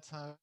that's how.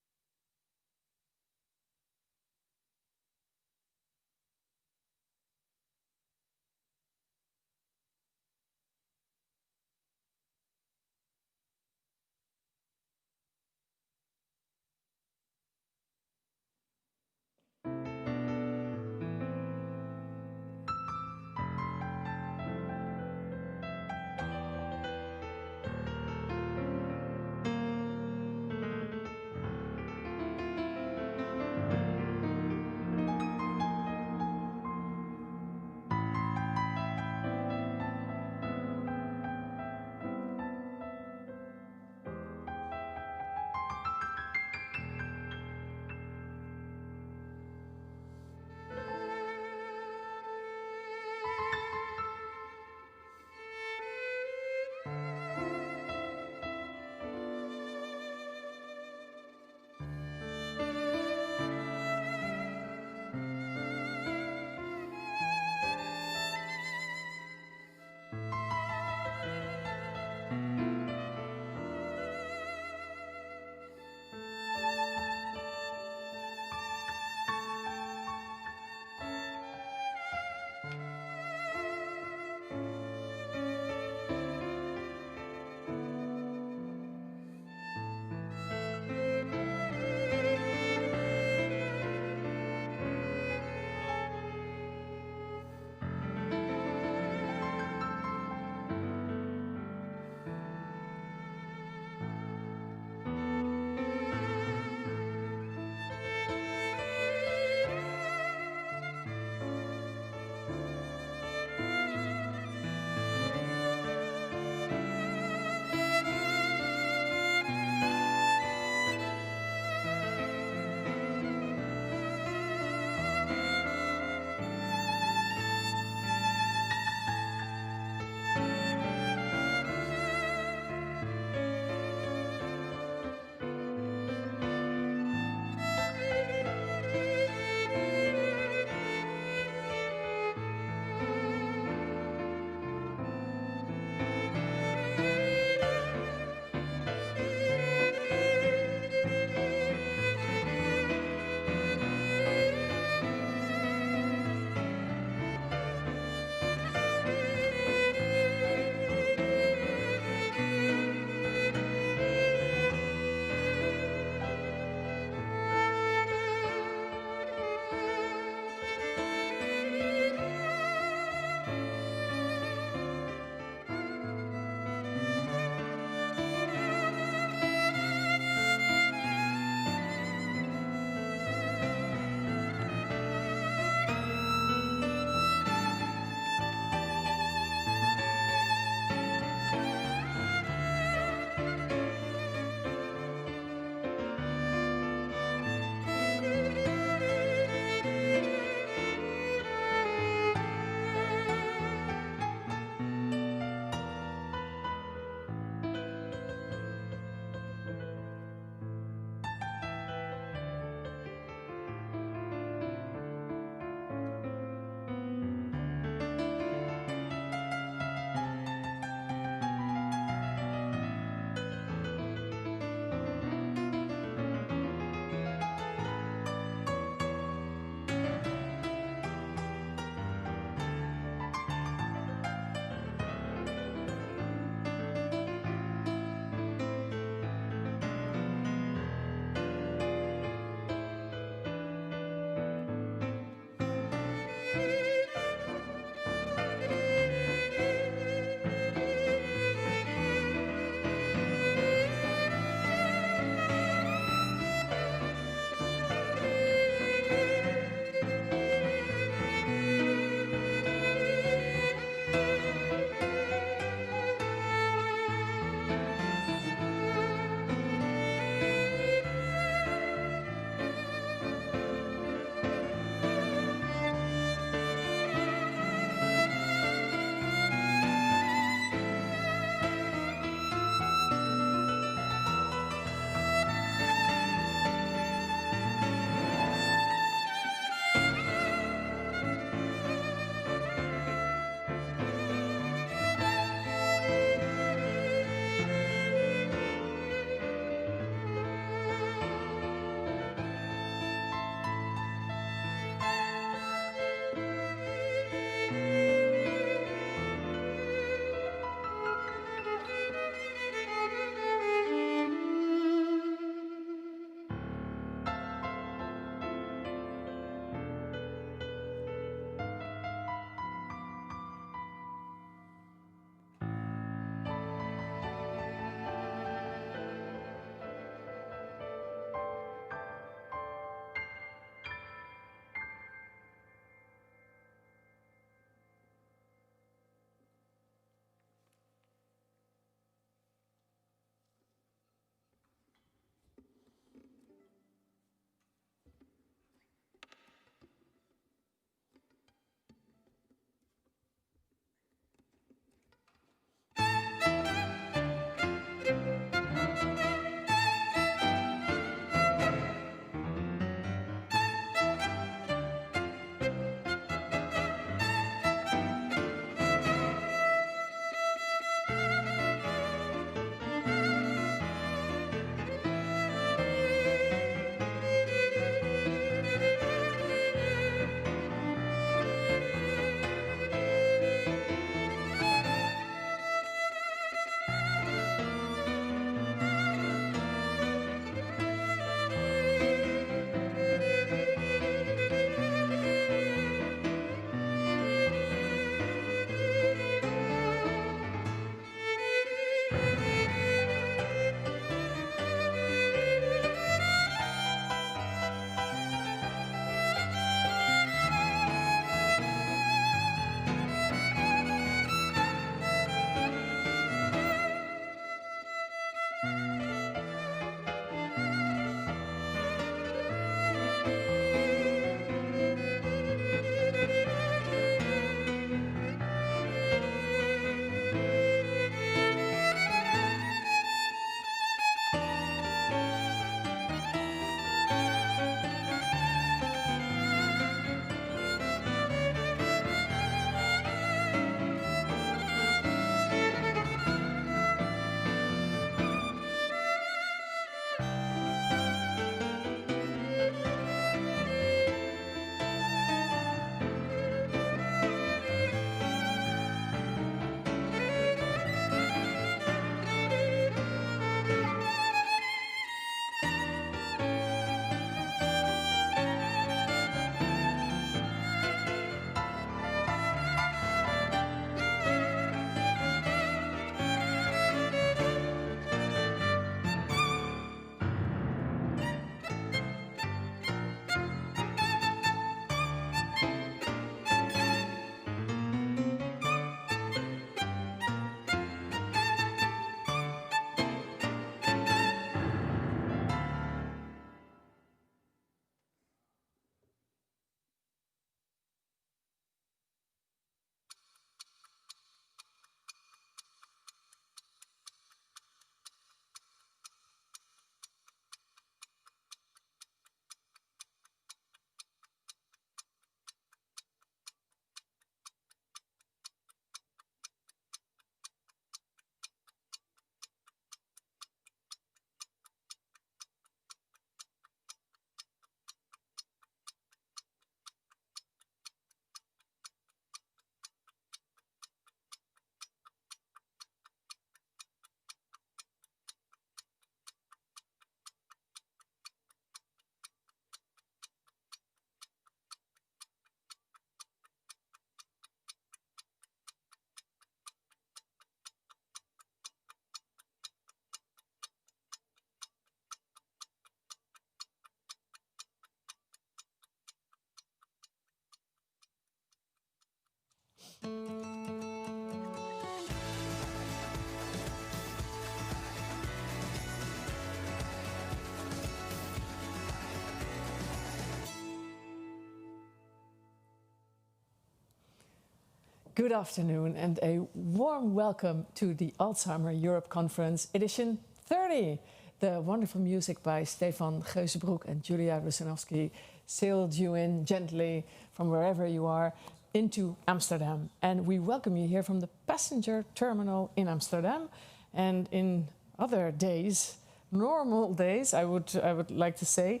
Good afternoon and a warm welcome to the Alzheimer Europe Conference edition 30. The wonderful music by Stefan Geusebroek and Julia Rusanowski sailed you in gently from wherever you are into Amsterdam. And we welcome you here from the passenger terminal in Amsterdam. And in other days, normal days, I would like to say,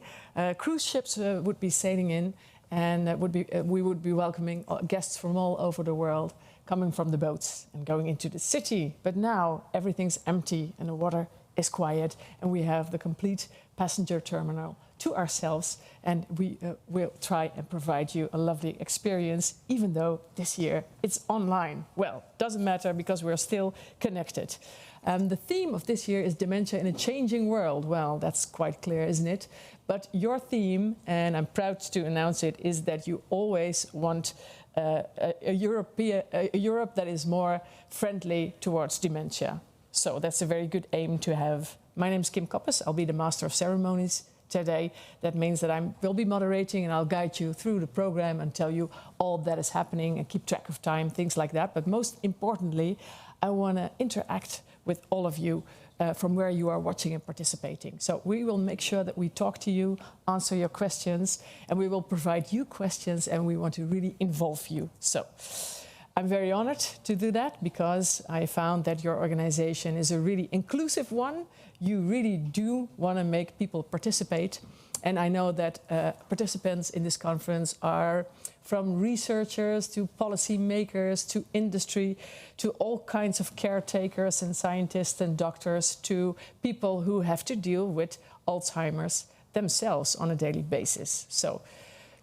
cruise ships would be sailing in, and we would be welcoming guests from all over the world coming from the boats and going into the city. But now everything's empty and the water is quiet, and we have the complete passenger terminal to ourselves, and we will try and provide you a lovely experience, even though this year it's online. Well, doesn't matter because we're still connected. The theme of this year is dementia in a changing world. Well, that's quite clear, isn't it? But your theme, and I'm proud to announce it, is that you always want a Europe that is more friendly towards dementia. So that's a very good aim to have. My name is Kim Koppes. I'll be the Master of Ceremonies today. That means that I will be moderating, and I'll guide you through the program and tell you all that is happening and keep track of time, things like that. But most importantly, I want to interact with all of you from where you are watching and participating. So we will make sure that we talk to you, answer your questions, and we will provide you questions, and we want to really involve you. So I'm very honored to do that because I found that your organization is a really inclusive one. You really do want to make people participate. And I know that participants in this conference are from researchers to policy makers to industry to all kinds of caretakers and scientists and doctors to people who have to deal with Alzheimer's themselves on a daily basis. So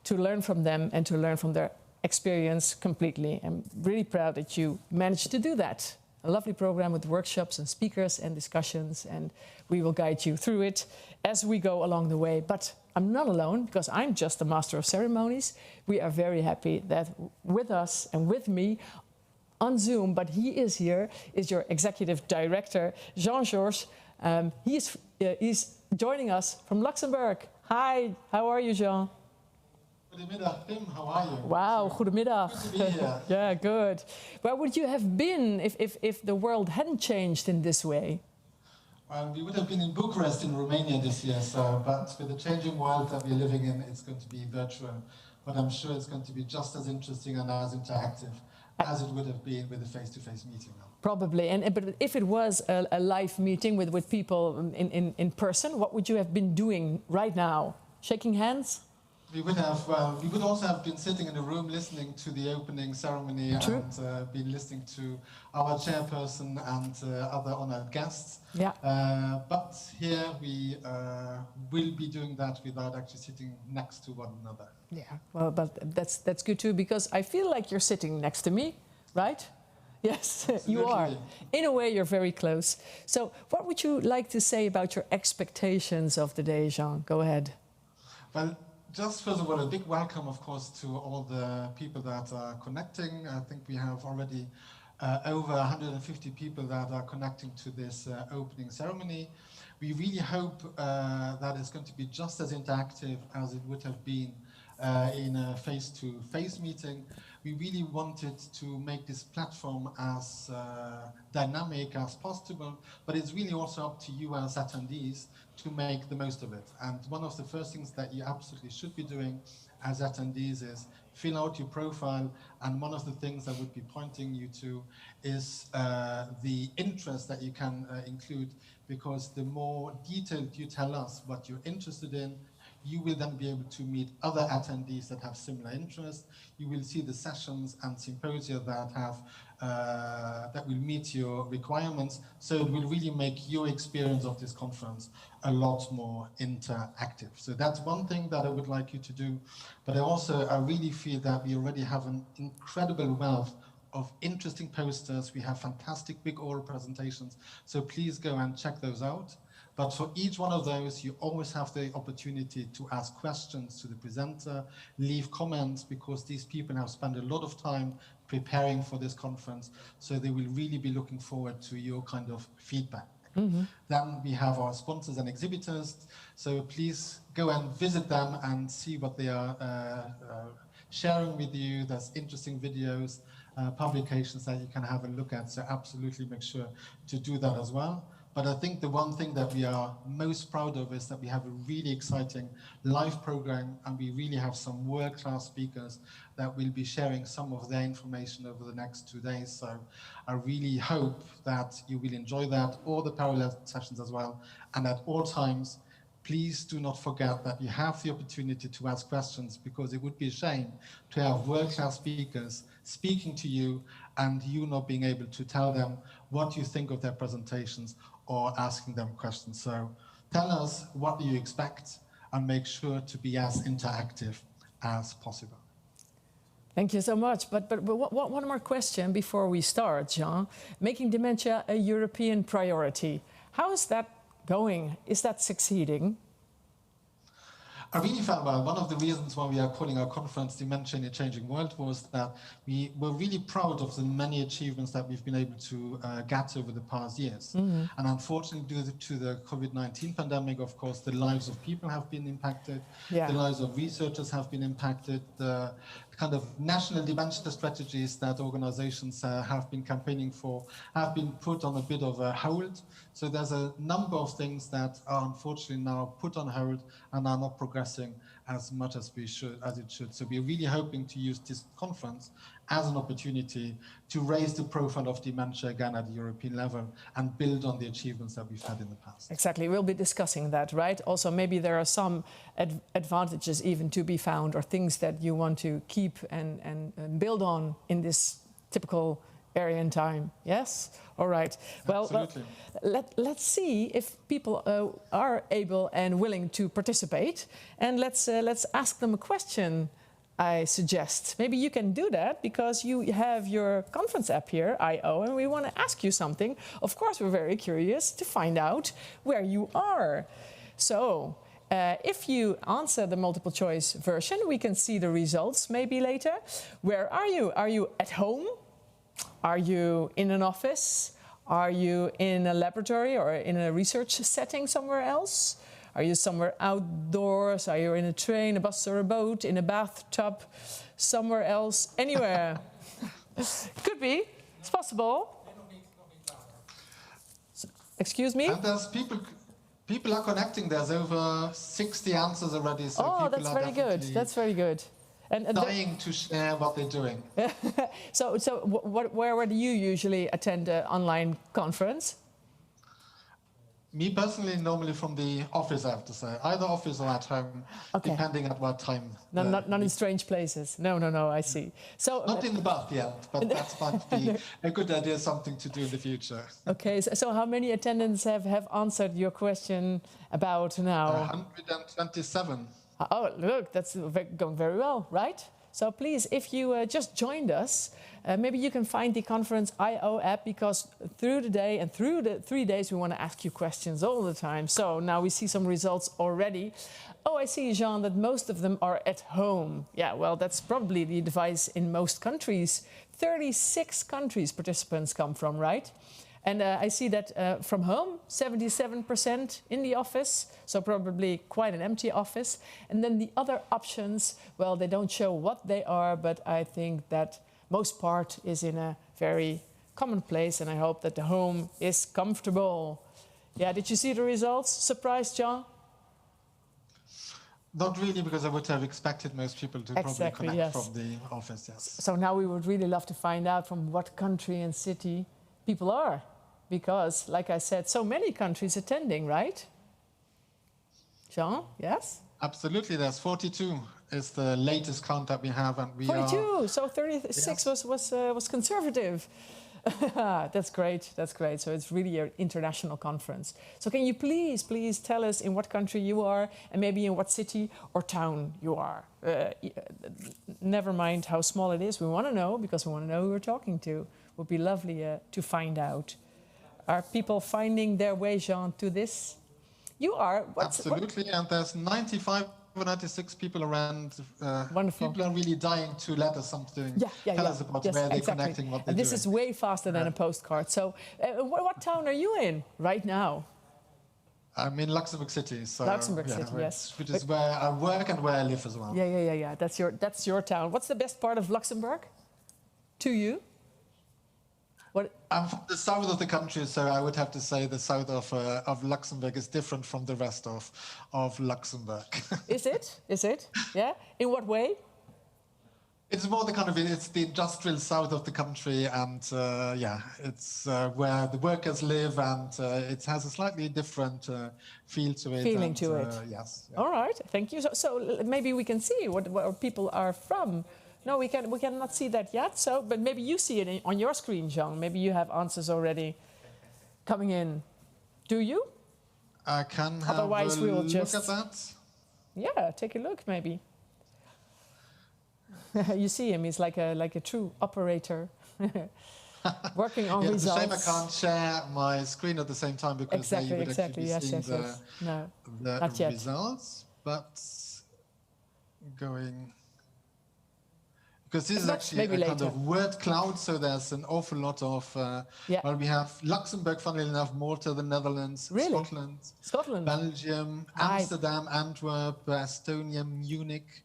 to learn from them and to learn from their experience completely. I'm really proud that you managed to do that. A lovely program with workshops and speakers and discussions, and we will guide you through it as we go along the way. But I'm not alone because I'm just the Master of Ceremonies. We are very happy that with us and with me on Zoom, but he is here, is your Executive Director, Jean-Georges. He's joining us from Luxembourg. Hi, how are you, Jean? Goedemiddag, Tim. How are you? Wow, goedemiddag. Good to be here. Yeah, good. Where would you have been if the world hadn't changed in this way? Well, we would have been in Bucharest in Romania this year, but with the changing world that we're living in, it's going to be virtual. But I'm sure it's going to be just as interesting and as interactive as it would have been with a face-to-face meeting. Probably. But if it was a live meeting with people in person, what would you have been doing right now? Shaking hands? We would also have been sitting in a room listening to the opening ceremony. True. And been listening to our chairperson and other honored guests. Yeah. But here we will be doing that without actually sitting next to one another. Yeah, well, but that's good too, because I feel like you're sitting next to me, right? Yes, absolutely. You are. In a way, you're very close. So what would you like to say about your expectations of the day, Jean? Go ahead. Well, just first of all, a big welcome, of course, to all the people that are connecting. I think we have already over 150 people that are connecting to this opening ceremony. We really hope that it's going to be just as interactive as it would have been in a face-to-face meeting. We really wanted to make this platform as dynamic as possible, but it's really also up to you as attendees to make the most of it. And one of the first things that you absolutely should be doing as attendees is fill out your profile, and one of the things I would be pointing you to is the interest that you can include, because the more detailed you tell us what you're interested in, you will then be able to meet other attendees that have similar interests. You will see the sessions and symposia that have that will meet your requirements. So it will really make your experience of this conference a lot more interactive. So that's one thing that I would like you to do. But I really feel that we already have an incredible wealth of interesting posters. We have fantastic big oral presentations. So please go and check those out. But for each one of those, you always have the opportunity to ask questions to the presenter, leave comments, because these people have spent a lot of time preparing for this conference. So they will really be looking forward to your kind of feedback. Mm-hmm. Then we have our sponsors and exhibitors. So please go and visit them and see what they are sharing with you. There's interesting videos publications that you can have a look at. So absolutely make sure to do that as well. But I think the one thing that we are most proud of is that we have a really exciting live program, and we really have some world-class speakers that will be sharing some of their information over the next 2 days. So I really hope that you will enjoy that, all the parallel sessions as well. And at all times, please do not forget that you have the opportunity to ask questions, because it would be a shame to have world-class speakers speaking to you and you not being able to tell them what you think of their presentations or asking them questions. So tell us what you expect and make sure to be as interactive as possible. Thank you so much. But one more question before we start, Jean. Making dementia a European priority. How is that going? Is that succeeding? I really felt well. One of the reasons why we are calling our conference Dementia in a Changing World was that we were really proud of the many achievements that we've been able to get over the past years. And unfortunately, due to the COVID-19 pandemic, of course, the lives of people have been impacted, the lives of researchers have been impacted, the kind of national dementia strategies that organizations have been campaigning for have been put on a bit of a hold. So there's a number of things that are unfortunately now put on hold and are not progressing as much as it should. So we're really hoping to use this conference as an opportunity to raise the profile of dementia again at the European level and build on the achievements that we've had in the past. Exactly, we'll be discussing that, right? Also, maybe there are some advantages even to be found, or things that you want to keep and build on in this typical area and time. Yes? All right. Well, let's see if people are able and willing to participate, and let's ask them a question. I suggest maybe you can do that, because you have your conference app here, I/O, and we want to ask you something. Of course, we're very curious to find out where you are. So if you answer the multiple choice version, we can see the results maybe later. Where are you? Are you at home? Are you in an office? Are you in a laboratory or in a research setting somewhere else? Are you somewhere outdoors? Are you in a train, a bus or a boat, in a bathtub, somewhere else, anywhere? Could be, it's possible. Excuse me? And there's people are connecting. There's over 60 answers already. So oh, that's very good. That's very good. And dying to share what they're doing. So where do you usually attend an online conference? Me personally, normally from the office, I have to say. Either office or at home, depending at what time. Not in strange places. No, I see. So not in the bath yet, but that might be a good idea, something to do in the future. Okay, so how many attendants have answered your question about now? 127. Oh, look, that's going very well, right? So please, if you just joined us, maybe you can find the Conference I/O app, because through the day and through the 3 days, we want to ask you questions all the time. So now we see some results already. Oh, I see, Jean, that most of them are at home. Yeah, well, that's probably the advice in most countries. 36 countries participants come from, right? And I see that from home, 77%, in the office, so probably quite an empty office. And then the other options, well, they don't show what they are, but I think that most part is in a very common place, and I hope that the home is comfortable. Yeah, did you see the results? Surprised, John? Not really, because I would have expected most people to probably connect from the office, yes. So now we would really love to find out from what country and city people are. Because, like I said, so many countries attending, right? Jean, yes? Absolutely, there's 42 is the latest count that we have, and we 42, so 36 yes. was conservative. That's great, that's great. So it's really an international conference. So can you please tell us in what country you are, and maybe in what city or town you are? Never mind how small it is, we want to know, because we want to know who we're talking to. It would be lovely to find out. Are people finding their way, Jean, to this? You are. Absolutely, and there's 95 or 96 people around. Wonderful. People are really dying to let us something, tell us about where they're connecting, what they're doing. This is way faster than a postcard. So what town are you in right now? I'm in Luxembourg City. So, Luxembourg City, yes. Which is where I work and where I live as well. Yeah. That's your town. What's the best part of Luxembourg? to you? What? I'm from the south of the country, so I would have to say the south of Luxembourg is different from the rest of Luxembourg. Is it? Is it? Yeah? In what way? It's more the kind of, it's the industrial south of the country, and yeah, it's where the workers live, and it has a slightly different feel to it. Feeling and, to it. Yes. Yeah. All right, thank you. So maybe we can see where people are from. No, we cannot see that yet. So, but maybe you see it on your screen, Jean. Maybe you have answers already coming in. Do you? I can have Otherwise, a we will look just at that. Yeah, take a look, maybe. You see him; he's like a true operator, working on Yeah, results. it's a shame I can't share my screen at the same time because then you would actually be seeing No, the not yet. results. But going, because this is Not actually maybe a kind later. of word cloud, so there's an awful lot of. Yeah. Well, we have Luxembourg, funnily enough, Malta, the Netherlands, Really? Scotland, Belgium, Right. Amsterdam, Antwerp, Estonia, Munich.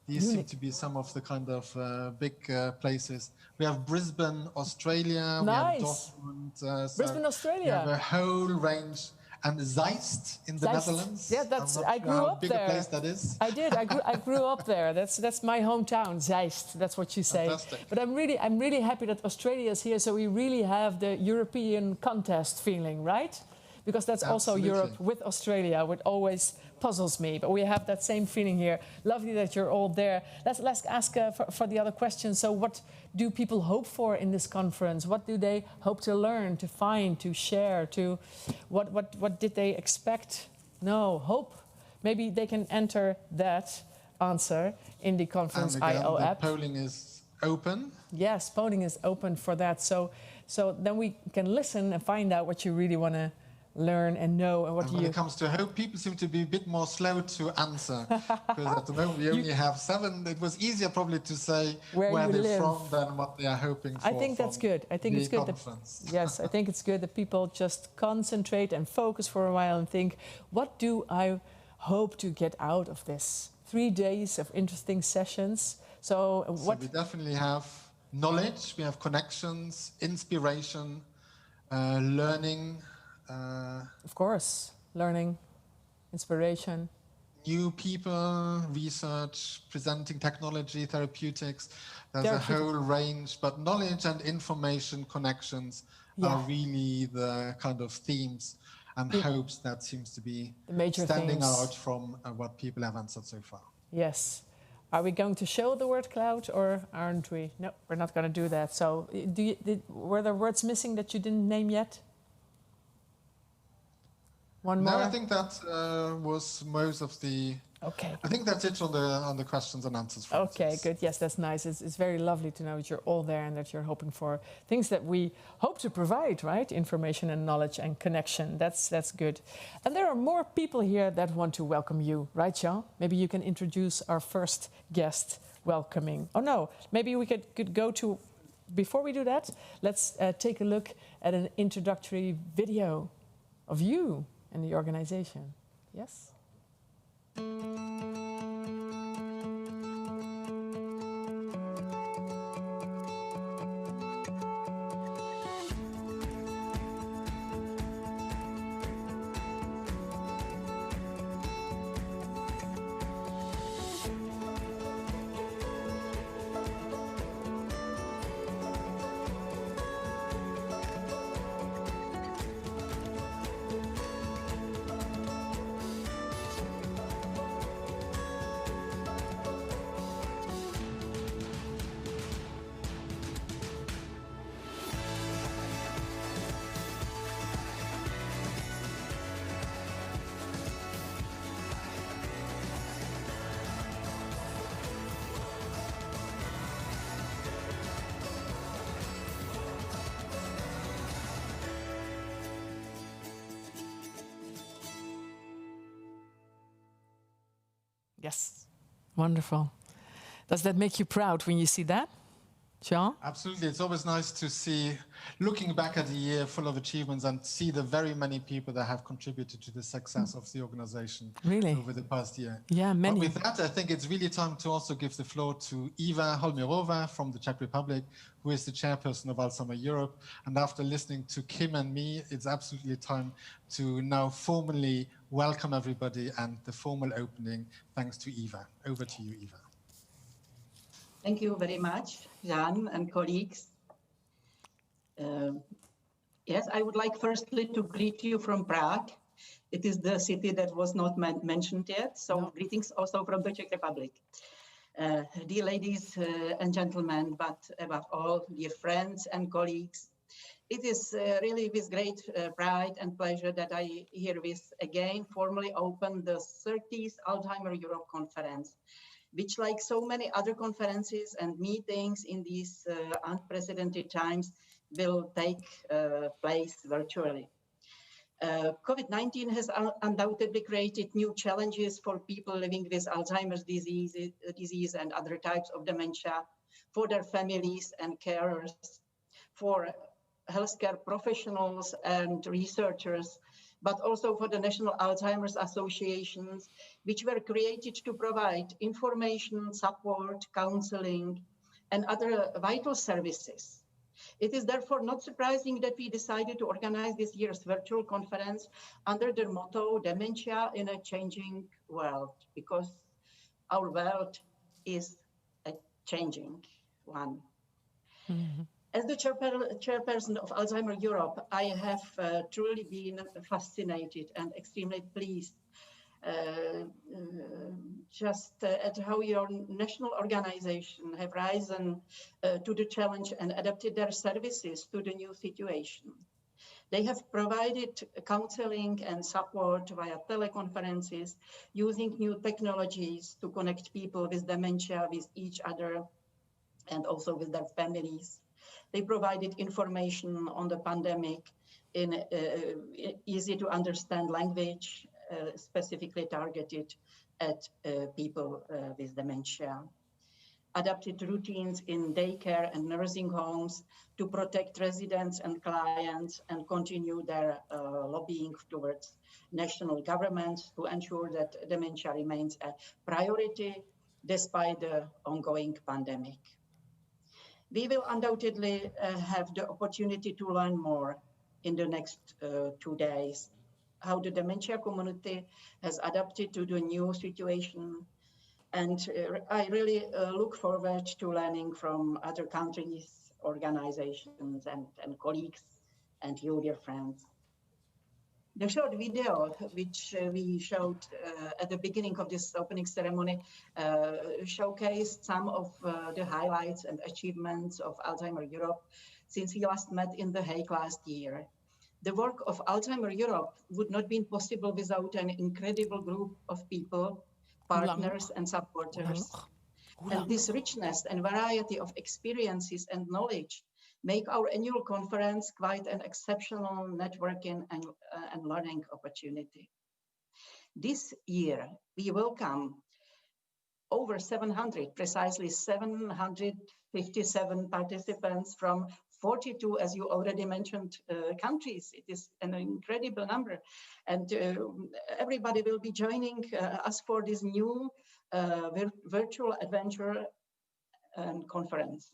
These seem to be some of the kind of big places. We have Brisbane, Australia. Nice. We have Dortmund. Brisbane, We Australia. have a whole range. And Zeist in the Zeist. Netherlands. Yeah, that's. I'm not I sure grew how up big there. a place that is. I did. I grew up there. That's my hometown, Zeist. That's what you say. Fantastic. But I'm really happy that Australia is here. So we really have the European contest feeling, right? Because that's also Absolutely. Europe with Australia, which always puzzles me. But we have that same feeling here. Lovely that you're all there. Let's ask for the other question. So what do people hope for in this conference? What do they hope to learn, to find, to share? To what did they expect? No, hope. Maybe they can enter that answer in the Conference And again, IO the app. polling is open. Yes, polling is open for that. So then we can listen and find out what you really want to learn and know and what And when it comes to hope, people seem to be a bit more slow to answer. Because at the moment we only have 7. It was easier probably to say Where where you they're live. from than what they are hoping for. I think that's good. I think the it's good. conference. Yes, I think it's good that people just concentrate and focus for a while and think, what do I hope to get out of this? 3 days of interesting sessions. So what? So we definitely have knowledge, we have connections, inspiration, learning. Of course, learning, inspiration. New people, research, presenting technology, therapeutics. There's a whole range, but knowledge and information connections are really the kind of themes and hopes that seems to be The major standing themes. out from what people have answered so far. Yes. Are we going to show the word cloud or aren't we? No, we're not going to do that. So were there words missing that you didn't name yet? One more? No, I think that was most of the. Okay. I think that's it on the questions and answers. Okay, good. Yes, that's nice. It's very lovely to know that you're all there and that you're hoping for things that we hope to provide, right? Information and knowledge and connection. That's good. And there are more people here that want to welcome you, right, Jean? Maybe you can introduce our first guest welcoming. Oh no, maybe we could go to. Before we do that, let's take a look at an introductory video of you and the organization. Yes? Yes, wonderful. Does that make you proud when you see that? John? Absolutely. It's always nice to see, looking back at a year full of achievements and see the very many people that have contributed to the success of the organization Really? over the past year. Yeah, many. But with that, I think it's really time to also give the floor to Eva Holmirova from the Czech Republic, who is the chairperson of Alzheimer Europe. And after listening to Kim and me, it's absolutely time to now formally welcome everybody and the formal opening. Thanks to Eva. Over to you, Eva. Thank you very much, Jan and colleagues. Yes, I would like firstly to greet you from Prague. It is the city that was not mentioned yet, so no. Greetings also from the Czech Republic. Dear ladies and gentlemen, but above all, dear friends and colleagues, it is really with great pride and pleasure that I herewith again formally open the 30th Alzheimer Europe Conference, which, like so many other conferences and meetings in these unprecedented times, will take place virtually. COVID-19 has undoubtedly created new challenges for people living with Alzheimer's disease and other types of dementia, for their families and carers, for healthcare professionals and researchers, but also for the National Alzheimer's Associations, which were created to provide information, support, counseling, and other vital services. It is therefore not surprising that we decided to organize this year's virtual conference under the motto, Dementia in a Changing World, because our world is a changing one. Mm-hmm. As the chairperson of Alzheimer Europe, I have truly been fascinated and extremely pleased just at how your national organization have risen to the challenge and adapted their services to the new situation. They have provided counseling and support via teleconferences, using new technologies to connect people with dementia with each other and also with their families. They provided information on the pandemic in easy to understand language, specifically targeted at people with dementia. Adapted routines in daycare and nursing homes to protect residents and clients and continue their lobbying towards national governments to ensure that dementia remains a priority despite the ongoing pandemic. We will undoubtedly have the opportunity to learn more in the next 2 days, how the dementia community has adapted to the new situation. And I really look forward to learning from other countries, organizations, and colleagues, and you, dear friends. The short video, which we showed at the beginning of this opening ceremony, showcased some of the highlights and achievements of Alzheimer Europe since we last met in The Hague last year. The work of Alzheimer Europe would not be possible without an incredible group of people, partners and supporters. And this richness and variety of experiences and knowledge make our annual conference quite an exceptional networking and learning opportunity. This year, we welcome over 700, precisely 757 participants from 42, as you already mentioned, countries. It is an incredible number. And everybody will be joining us for this new virtual adventure and conference.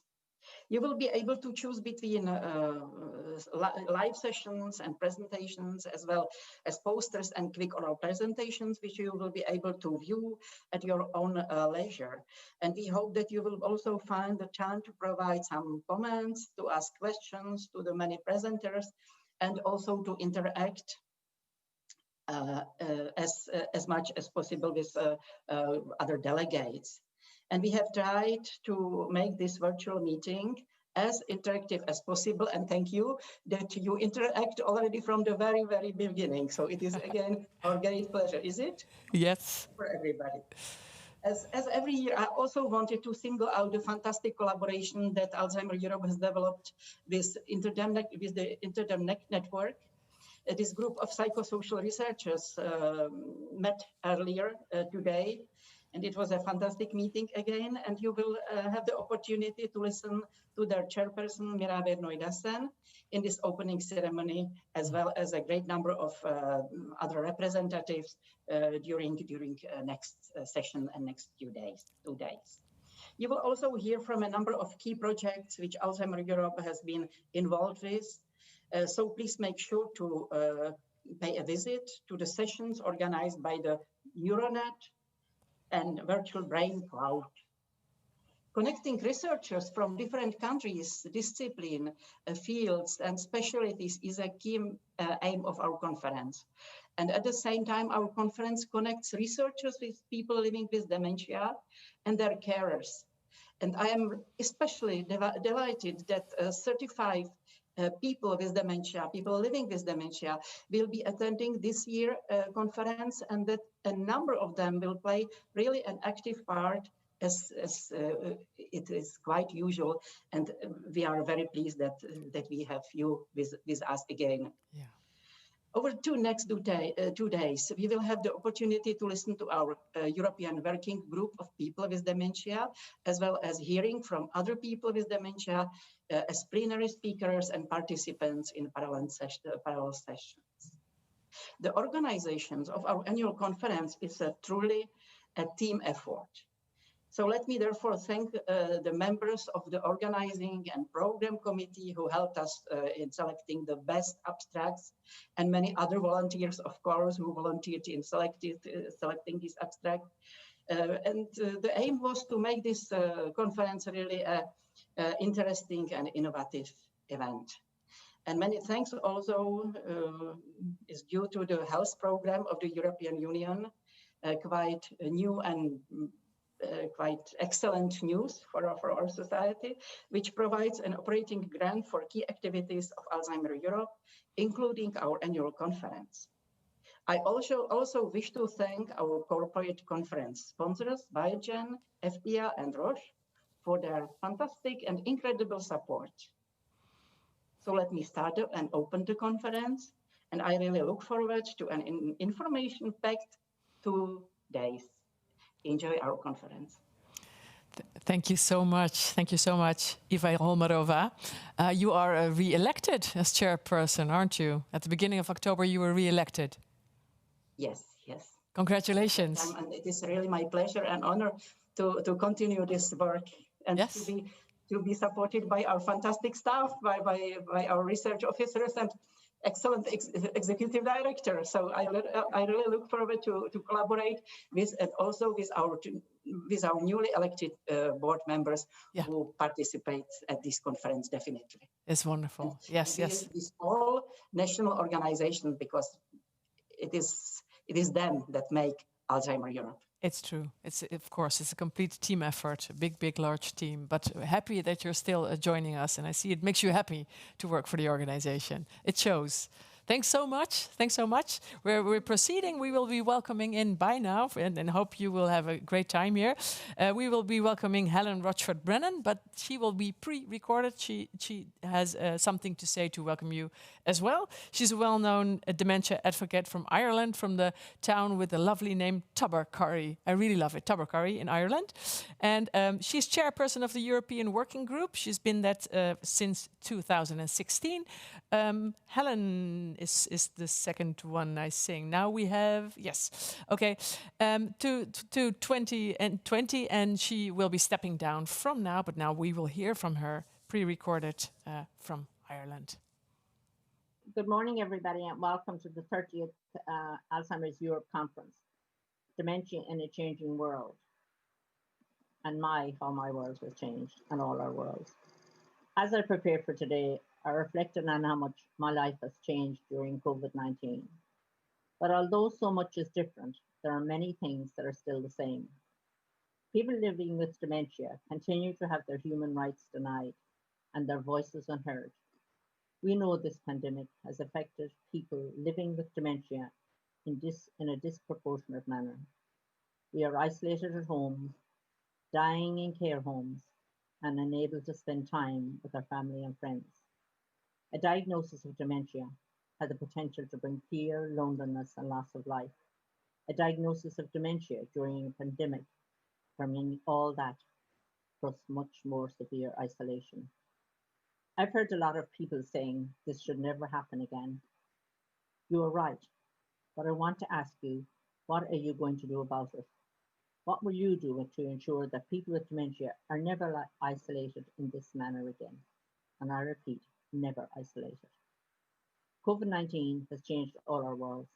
You will be able to choose between live sessions and presentations, as well as posters and quick oral presentations, which you will be able to view at your own leisure. And we hope that you will also find the time to provide some comments, to ask questions to the many presenters, and also to interact as much as possible with other delegates. And we have tried to make this virtual meeting as interactive as possible. And thank you that you interact already from the very, very beginning. So it is, again, our great pleasure, is it? Yes. For everybody. As every year, I also wanted to single out the fantastic collaboration that Alzheimer Europe has developed with the Interdem Network. This group of psychosocial researchers met earlier today. And it was a fantastic meeting again, and you will have the opportunity to listen to their chairperson, Mirabe Noidasen, in this opening ceremony, as well as a great number of other representatives during next session and next 2 days. You will also hear from a number of key projects which Alzheimer Europe has been involved with. So please make sure to pay a visit to the sessions organized by the Neuronet and Virtual Brain Cloud. Connecting researchers from different countries, discipline, fields, and specialties is a key aim of our conference. And at the same time, our conference connects researchers with people living with dementia and their carers. And I am especially delighted that 35 people with dementia, people living with dementia, will be attending this year conference, and that a number of them will play really an active part as it is quite usual. And we are very pleased that we have you with us again. Yeah. Over the next 2 days, we will have the opportunity to listen to our European working group of people with dementia, as well as hearing from other people with dementia as plenary speakers and participants in parallel sessions. The organizations of our annual conference is truly a team effort. So let me therefore thank the members of the organizing and program committee who helped us in selecting the best abstracts, and many other volunteers, of course, who volunteered in selecting this abstract. The aim was to make this conference really a interesting and innovative event. And many thanks also is due to the health program of the European Union, quite new and quite excellent news for our society, which provides an operating grant for key activities of Alzheimer Europe, including our annual conference. I also wish to thank our corporate conference sponsors, Biogen, FDA, and Roche, for their fantastic and incredible support. So let me start and open the conference, and I really look forward to an information-packed 2 days. Enjoy our conference. Thank you so much. Thank you so much, Eva Holmerova. You are re-elected as chairperson, aren't you? At the beginning of October, you were re-elected. Yes. Congratulations. And it is really my pleasure and honor to continue this work and yes. to be supported by our fantastic staff, by our research officers and excellent executive director. So I really look forward to collaborate with, and also with our newly elected board members who participate at this conference, definitely. It's wonderful. And yes. This all national organizations, because it is them that make Alzheimer Europe. It's true. Of course, it's a complete team effort, a big, large team. But happy that you're still joining us, and I see it makes you happy to work for the organization. It shows. Thanks so much. We're proceeding. We will be welcoming in by now, and hope you will have a great time here. We will be welcoming Helen Rochford-Brennan, but she will be pre-recorded. She has something to say to welcome you as well. She's a well-known dementia advocate from Ireland, from the town with the lovely name Tubbercurry. I really love it, Tubbercurry in Ireland. And she's chairperson of the European Working Group. She's been that since 2016. Helen is the second one I sing. Now we have, to 2020, and she will be stepping down from now, but now we will hear from her, pre-recorded from Ireland. Good morning, everybody, and welcome to the 30th Alzheimer's Europe Conference, Dementia in a Changing World, and how my world has changed, and all our worlds. As I prepare for today, I reflected on how much my life has changed during COVID-19. But although so much is different, there are many things that are still the same. People living with dementia continue to have their human rights denied and their voices unheard. We know this pandemic has affected people living with dementia in a disproportionate manner. We are isolated at home, dying in care homes, and unable to spend time with our family and friends. A diagnosis of dementia has the potential to bring fear, loneliness, and loss of life. a diagnosis of dementia during a pandemic, permitting all that, plus much more severe isolation. I've heard a lot of people saying this should never happen again. You are right, but I want to ask you, what are you going to do about it? What will you do to ensure that people with dementia are never isolated in this manner again? And I repeat, never isolated. COVID-19 has changed all our worlds,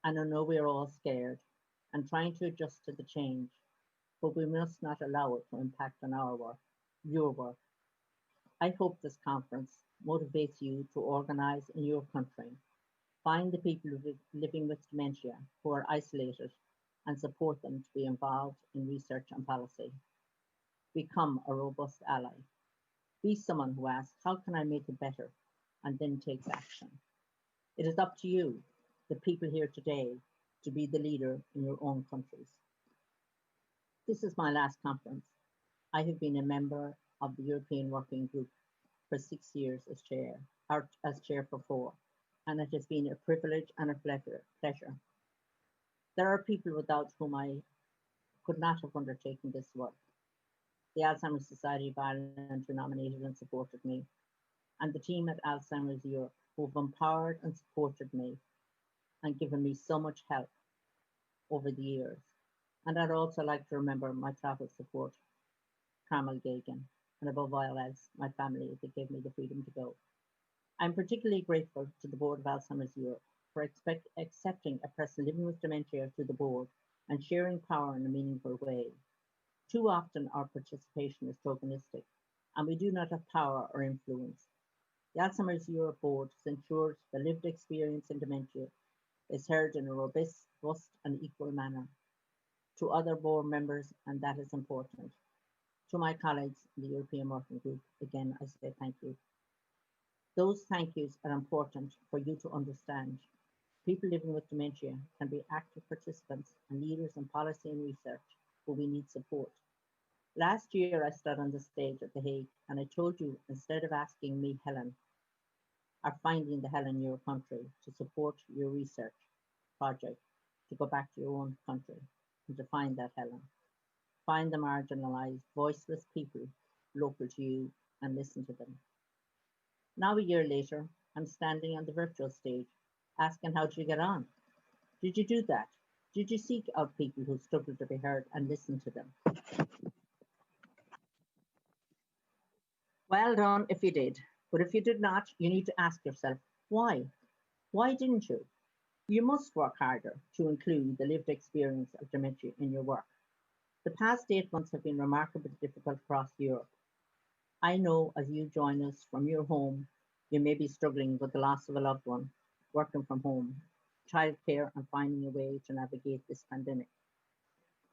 and I know we are all scared and trying to adjust to the change, but we must not allow it to impact on our work, your work. I hope this conference motivates you to organize in your country, find the people living with dementia who are isolated and support them to be involved in research and policy. Become a robust ally. Be someone who asks, how can I make it better? And then takes action. It is up to you, the people here today, to be the leader in your own countries. This is my last conference. I have been a member of the European Working Group for 6 years as chair, or as chair for 4, and it has been a privilege and a pleasure. There are people without whom I could not have undertaken this work. The Alzheimer's Society of Ireland who nominated and supported me, and the team at Alzheimer's Europe who have empowered and supported me and given me so much help over the years. And I'd also like to remember my travel support, Carmel Gagan, and above all else, my family that gave me the freedom to go. I'm particularly grateful to the board of Alzheimer's Europe for accepting a person living with dementia to the board and sharing power in a meaningful way. Too often our participation is tokenistic, and we do not have power or influence. The Alzheimer's Europe board has ensured the lived experience in dementia is heard in a robust and equal manner. To other board members, and that is important. To my colleagues in the European Working Group, again, I say thank you. Those thank yous are important for you to understand. People living with dementia can be active participants and leaders in policy and research, but we need support. Last year, I stood on the stage at The Hague and I told you, instead of asking me, Helen, or finding the Helen in your country to support your research project, to go back to your own country and to find that Helen. Find the marginalized, voiceless people local to you and listen to them. Now, a year later, I'm standing on the virtual stage asking, how did you get on? Did you do that? Did you seek out people who struggle to be heard and listen to them? Well done if you did, but if you did not, you need to ask yourself, why? Why didn't you? You must work harder to include the lived experience of dementia in your work. The past 8 months have been remarkably difficult across Europe. I know as you join us from your home, you may be struggling with the loss of a loved one, working from home, childcare, and finding a way to navigate this pandemic.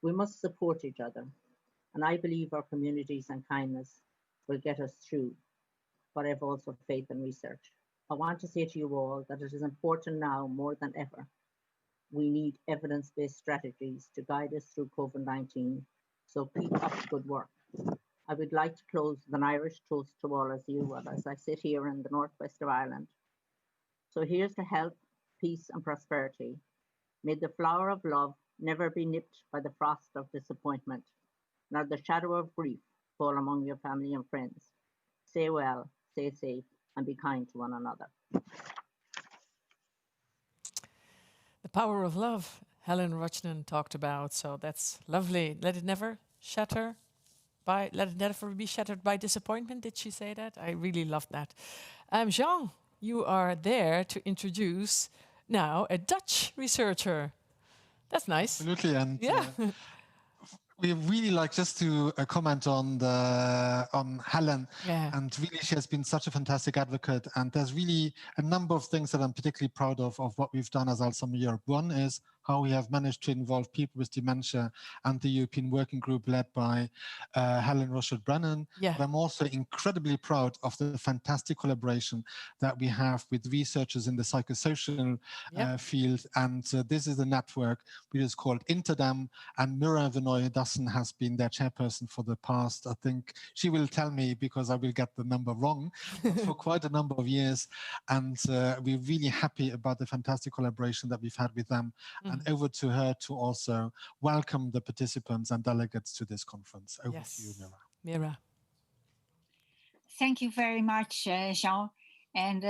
We must support each other, and I believe our communities and kindness will get us through, but I have also faith in research. I want to say to you all that it is important now more than ever. We need evidence-based strategies to guide us through COVID-19, so keep up the good work. I would like to close with an Irish toast to all of you as I sit here in the northwest of Ireland. So here's to health, peace and prosperity. May the flower of love never be nipped by the frost of disappointment, nor the shadow of grief fall among your family and friends. Stay well, stay safe, and be kind to one another. The power of love, Helen Rochnan talked about, so that's lovely. Let it never be shattered by disappointment. Did she say that? I really loved that. Jean, you are there to introduce now a Dutch researcher. That's nice. Absolutely, and yeah. We really like just to comment on Helen, Yeah. and really she has been such a fantastic advocate, and there's really a number of things that I'm particularly proud of what we've done as Alzheimer Europe. One is how we have managed to involve people with dementia and the European Working Group led by Helen Rochard-Brennan. Yeah. But I'm also incredibly proud of the fantastic collaboration that we have with researchers in the psychosocial field, and this is a network which is called Interdam, and Mira Venoy Dassen has been their chairperson for the past, I think, she will tell me because I will get the number wrong, but for quite a number of years, and we're really happy about the fantastic collaboration that we've had with them. And over to her to also welcome the participants and delegates to this conference. Over to you, Mira. Mira. Thank you very much, Jean. And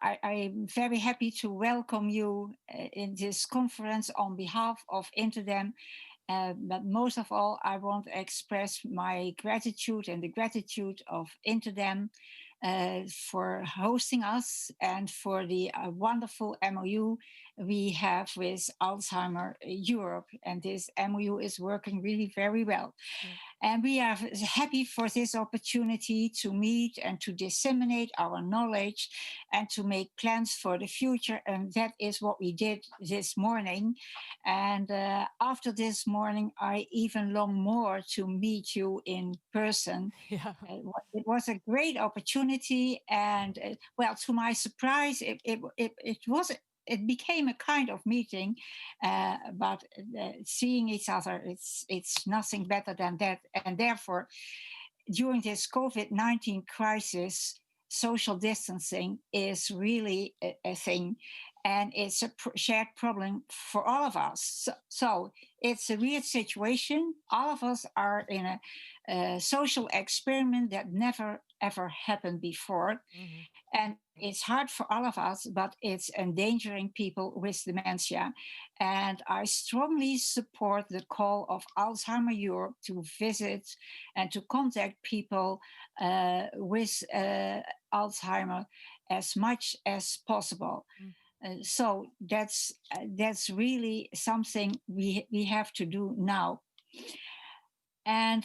I'm very happy to welcome you in this conference on behalf of Interdem. But most of all, I want to express my gratitude and the gratitude of Interdem for hosting us and for the wonderful MOU we have with Alzheimer Europe. And this MOU is working really very well. Yeah. And we are happy for this opportunity to meet and to disseminate our knowledge and to make plans for the future. And that is what we did this morning. And after this morning, I even long more to meet you in person. Yeah. It was a great opportunity. And well, to my surprise, it became a kind of meeting, but seeing each other, it's nothing better than that. And therefore, during this COVID-19 crisis, social distancing is really a thing. And it's a shared problem for all of us. So it's a weird situation. All of us are in a social experiment that never, ever happened before. Mm-hmm. And it's hard for all of us, but it's endangering people with dementia. And I strongly support the call of Alzheimer Europe to visit and to contact people with Alzheimer as much as possible. So that's really something we have to do now. And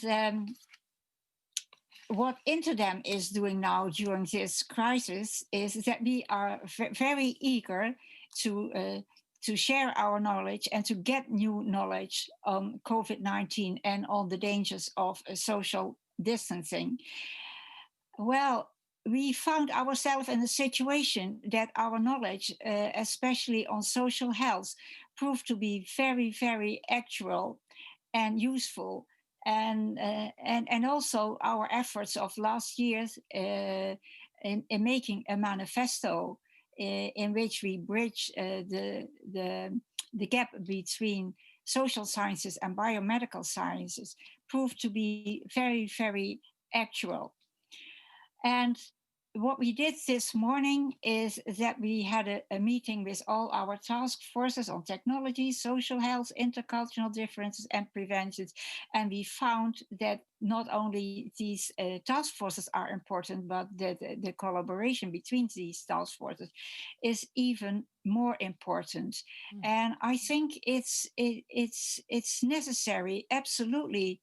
what Interdem is doing now during this crisis is that we are very eager to share our knowledge and to get new knowledge on COVID-19 and on the dangers of social distancing. Well, we found ourselves in a situation that our knowledge, especially on social health, proved to be very, very actual and useful. And also our efforts of last year in making a manifesto in which we bridge the gap between social sciences and biomedical sciences proved to be very, very actual. And what we did this morning is that we had a meeting with all our task forces on technology, social health, intercultural differences, and preventions. And we found that not only these task forces are important, but the collaboration between these task forces is even more important. Mm. And I think it's necessary, absolutely,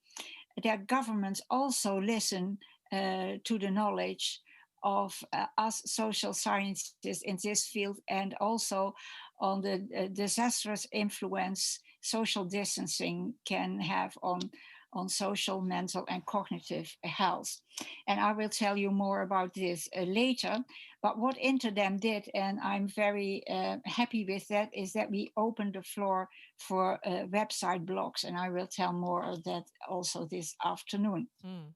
that governments also listen to the knowledge of us social scientists in this field, and also on the disastrous influence social distancing can have on social, mental, and cognitive health. And I will tell you more about this later. But what Interdem did, and I'm very happy with that, is that we opened the floor for website blogs, and I will tell more of that also this afternoon. Mm.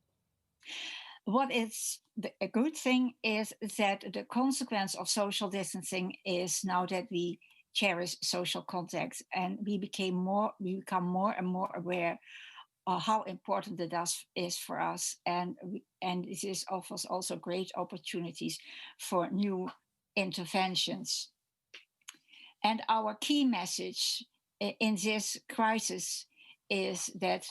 What is a good thing is that the consequence of social distancing is now that we cherish social contacts, and we become more and more aware of how important that is for us, and this offers also great opportunities for new interventions. And our key message in this crisis is that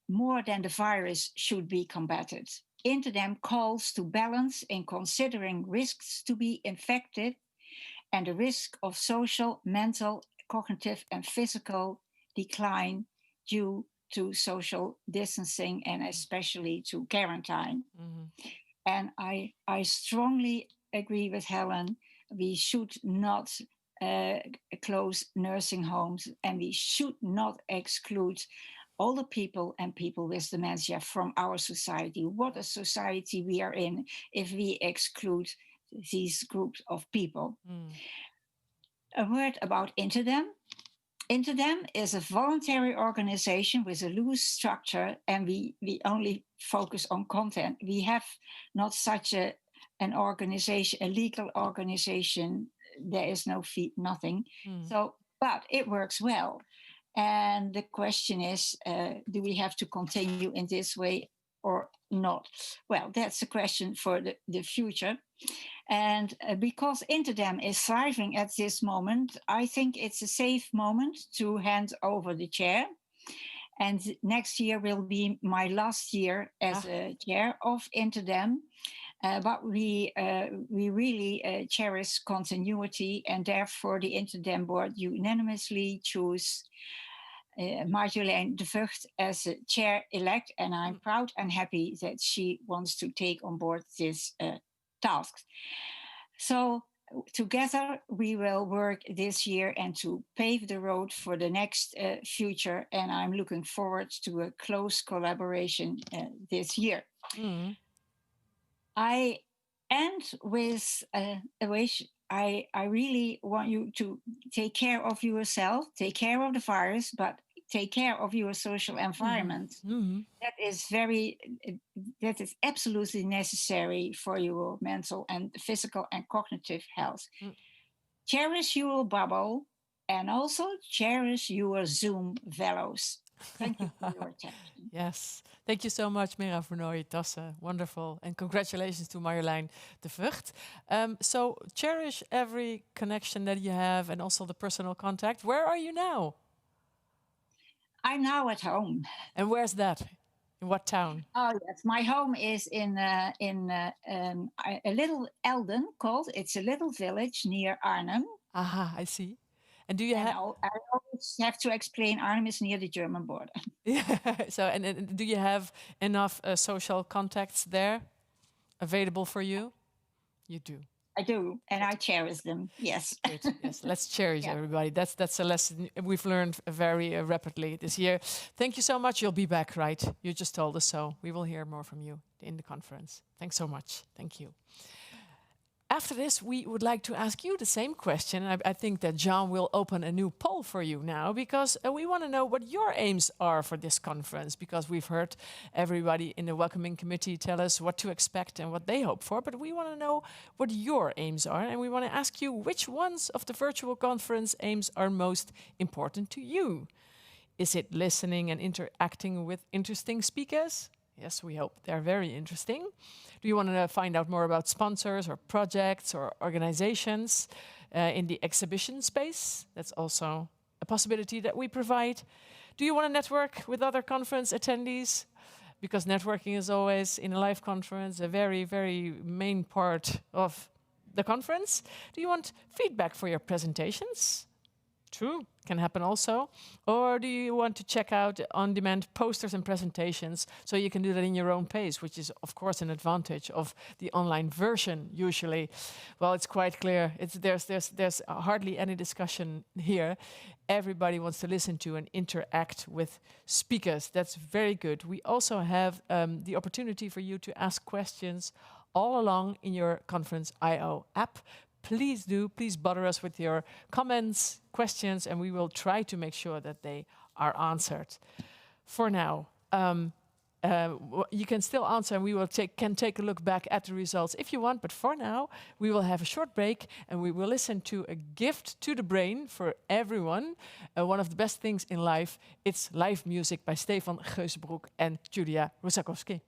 more than the virus should be combated. Interdem calls to balance in considering risks to be infected and the risk of social, mental, cognitive, and physical decline due to social distancing and especially to quarantine. Mm-hmm. And I strongly agree with Helen. We should not close nursing homes, and we should not exclude older people and people with dementia from our society. What a society we are in if we exclude these groups of people. Mm. A word about Interdem. Interdem is a voluntary organization with a loose structure, and we only focus on content. We have not such an organization, a legal organization. There is no fee, nothing. Mm. So but it works well. And the question is, do we have to continue in this way or not? Well, that's a question for the future. And because Interdem is thriving at this moment, I think it's a safe moment to hand over the chair. And next year will be my last year as a chair of Interdem. But we really cherish continuity, and therefore the Interdem board unanimously choose Marjolein de Vught as a chair-elect, and I'm proud and happy that she wants to take on board this task. So together we will work this year and to pave the road for the next future, and I'm looking forward to a close collaboration this year. Mm. I end with a wish. I really want you to take care of yourself, take care of the virus, but take care of your social environment. Mm-hmm. That is absolutely necessary for your mental and physical and cognitive health. Mm. Cherish your bubble and also cherish your Zoom fellows. Thank you for your attention. Yes, thank you so much, Mira Vernooy. It was wonderful. And congratulations to Marjolein de Vught. So cherish every connection that you have and also the personal contact. Where are you now? I'm now at home. And where's that? In what town? Oh, yes. My home is in a little Elden called. It's a little village near Arnhem. Aha, I see. And do you have? I always have to explain Arnhem is near the German border. Yeah. So, and do you have enough social contacts there available for you? You do. I do, and I cherish them. Yes. Good. Yes, let's cherish everybody. That's a lesson we've learned very rapidly this year. Thank you so much. You'll be back, right? You just told us so. We will hear more from you in the conference. Thanks so much. Thank you. After this, we would like to ask you the same question. I think that John will open a new poll for you now, because we want to know what your aims are for this conference, because we've heard everybody in the welcoming committee tell us what to expect and what they hope for, but we want to know what your aims are, and we want to ask you which ones of the virtual conference aims are most important to you. Is it listening and interacting with interesting speakers? Yes, we hope they're very interesting. Do you want to find out more about sponsors or projects or organizations in the exhibition space? That's also a possibility that we provide. Do you want to network with other conference attendees? Because networking is always, in a live conference, a very, very main part of the conference. Do you want feedback for your presentations? True, can happen also. Or do you want to check out on-demand posters and presentations so you can do that in your own pace, which is, of course, an advantage of the online version usually. Well, it's quite clear. There's hardly any discussion here. Everybody wants to listen to and interact with speakers. That's very good. We also have the opportunity for you to ask questions all along in your Conference.io app. Please bother us with your comments, questions, and we will try to make sure that they are answered. For now, you can still answer, and we will take a look back at the results if you want, but for now, we will have a short break, and we will listen to a gift to the brain for everyone. One of the best things in life, it's live music by Stefan Geusebroek and Julia Rusakowski.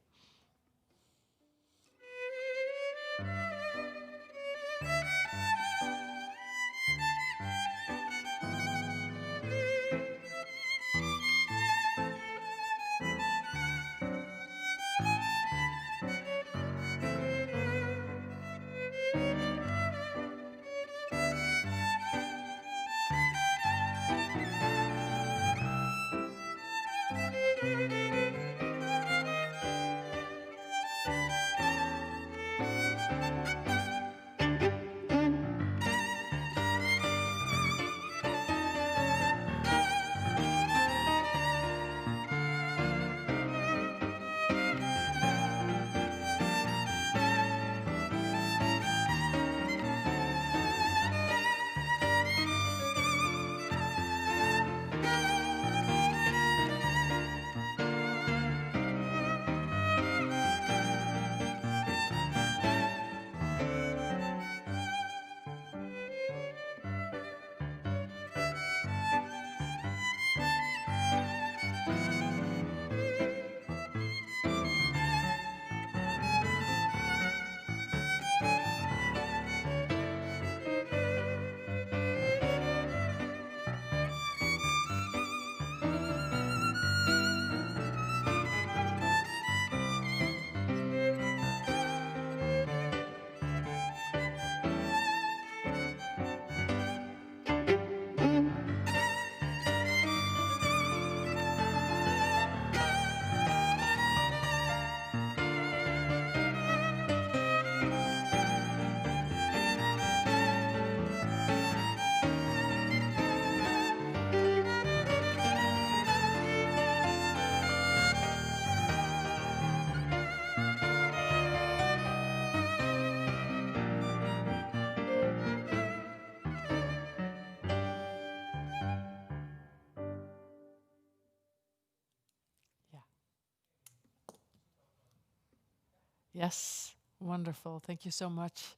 Yes, wonderful. Thank you so much.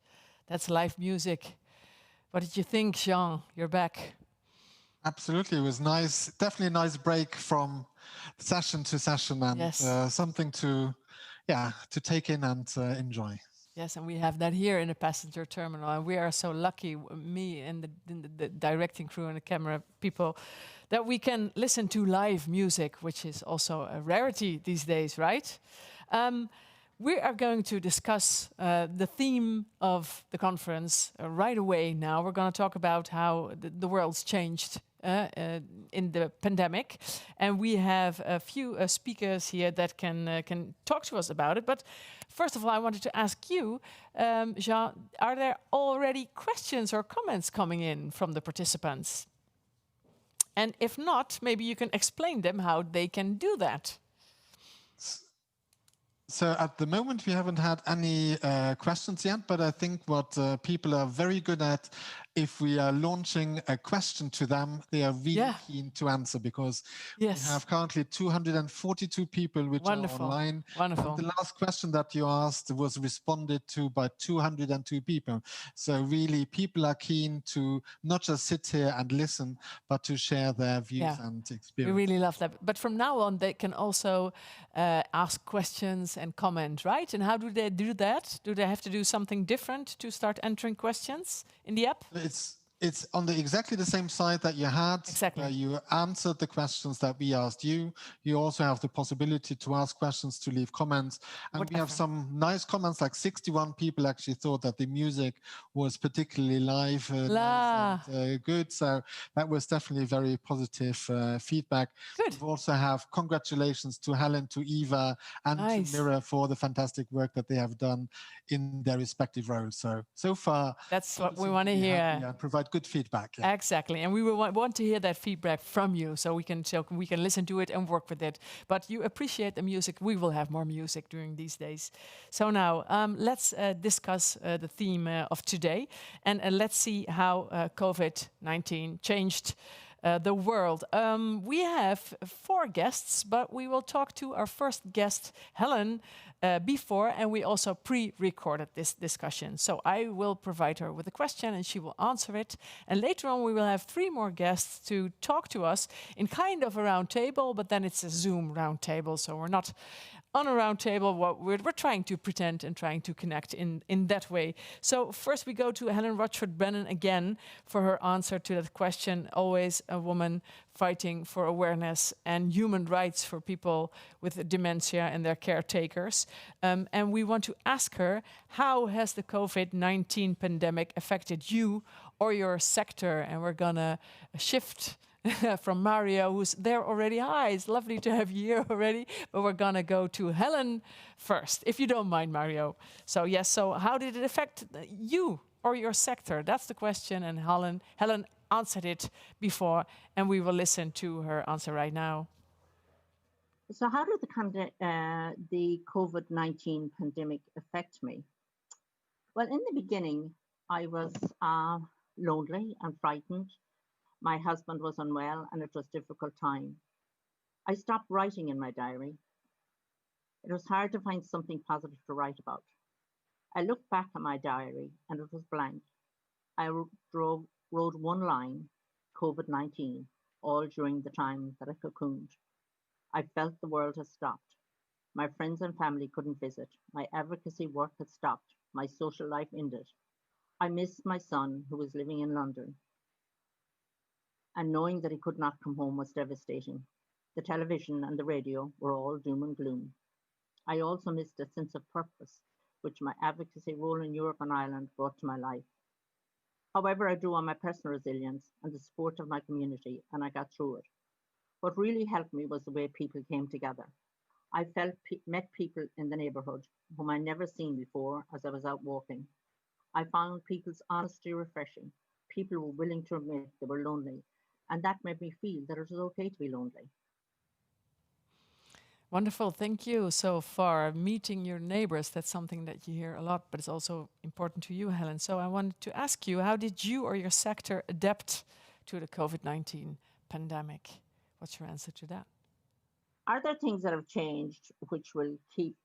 That's live music. What did you think, Jean? You're back. Absolutely, it was nice. Definitely a nice break from session to session, and Yes. something to take in and enjoy. Yes, and we have that here in the passenger terminal, and we are so lucky, me and the directing crew and the camera people, that we can listen to live music, which is also a rarity these days, right? We are going to discuss the theme of the conference right away now. We're going to talk about how the world's changed in the pandemic, and we have a few speakers here that can talk to us about it. But first of all, I wanted to ask you, Jean, are there already questions or comments coming in from the participants? And if not, maybe you can explain them how they can do that. So at the moment, we haven't had any questions yet, but I think what people are very good at, if we are launching a question to them, they are really keen to answer, because we have currently 242 people which are online. Wonderful. And the last question that you asked was responded to by 202 people. So really, people are keen to not just sit here and listen, but to share their views and experience. We really love that. But from now on, they can also ask questions and comment, right? And how do they do that? Do they have to do something different to start entering questions in the app? It's on exactly the same site that you had, where you answered the questions that we asked you. You also have the possibility to ask questions, to leave comments. And we have some nice comments, like 61 people actually thought that the music was particularly live, nice and good. So that was definitely very positive feedback. Good. We also have congratulations to Helen, to Eva, and to Mira for the fantastic work that they have done in their respective roles. So far, that's what we want to hear. Provide good feedback. Exactly, and we will want to hear that feedback from you, so we can listen to it and work with it. But you appreciate the music. We will have more music during these days. So now let's discuss the theme of today, and let's see how COVID-19 changed the world. We have 4 guests, but we will talk to our first guest, Helen, before, and we also pre-recorded this discussion. So I will provide her with a question and she will answer it. And later on, we will have 3 more guests to talk to us in kind of a round table, but then it's a Zoom round table, so we're not on a round table. We're trying to pretend and trying to connect in that way. So first we go to Helen Rochford-Brennan again for her answer to that question. Always a woman fighting for awareness and human rights for people with dementia and their caretakers. And we want to ask her, how has the COVID-19 pandemic affected you or your sector? And we're gonna shift from Mario, who's there already. Hi, it's lovely to have you here already. But we're gonna go to Helen first, if you don't mind, Mario. So yes, so how did it affect you or your sector? That's the question, and Helen answered it before, and we will listen to her answer right now. So how did the COVID-19 pandemic affect me? Well, in the beginning, I was lonely and frightened. My husband was unwell and it was a difficult time. I stopped writing in my diary. It was hard to find something positive to write about. I looked back at my diary and it was blank. I wrote 1 line, COVID-19, all during the time that I cocooned. I felt the world had stopped. My friends and family couldn't visit. My advocacy work had stopped. My social life ended. I missed my son, who was living in London. And knowing that he could not come home was devastating. The television and the radio were all doom and gloom. I also missed a sense of purpose, which my advocacy role in Europe and Ireland brought to my life. However, I drew on my personal resilience and the support of my community, and I got through it. What really helped me was the way people came together. I met people in the neighborhood whom I never seen before as I was out walking. I found people's honesty refreshing. People were willing to admit they were lonely, and that made me feel that it was okay to be lonely. Wonderful, thank you so far. Meeting your neighbors, that's something that you hear a lot, but it's also important to you, Helen. So I wanted to ask you, how did you or your sector adapt to the COVID-19 pandemic? What's your answer to that? Are there things that have changed which will keep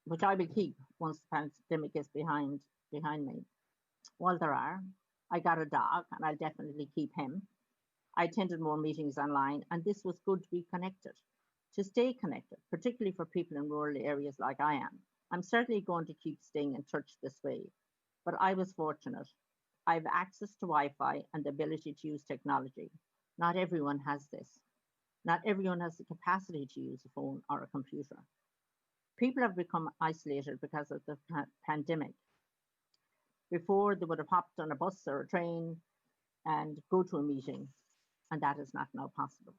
which I will keep once the pandemic is behind me. Well, there are. I got a dog, and I'll definitely keep him. I attended more meetings online, and this was good to be connected, to stay connected, particularly for people in rural areas like I am. I'm certainly going to keep staying in touch this way, but I was fortunate. I have access to Wi-Fi and the ability to use technology. Not everyone has this. Not everyone has the capacity to use a phone or a computer. People have become isolated because of the pandemic. Before, they would have hopped on a bus or a train and go to a meeting, and that is not now possible.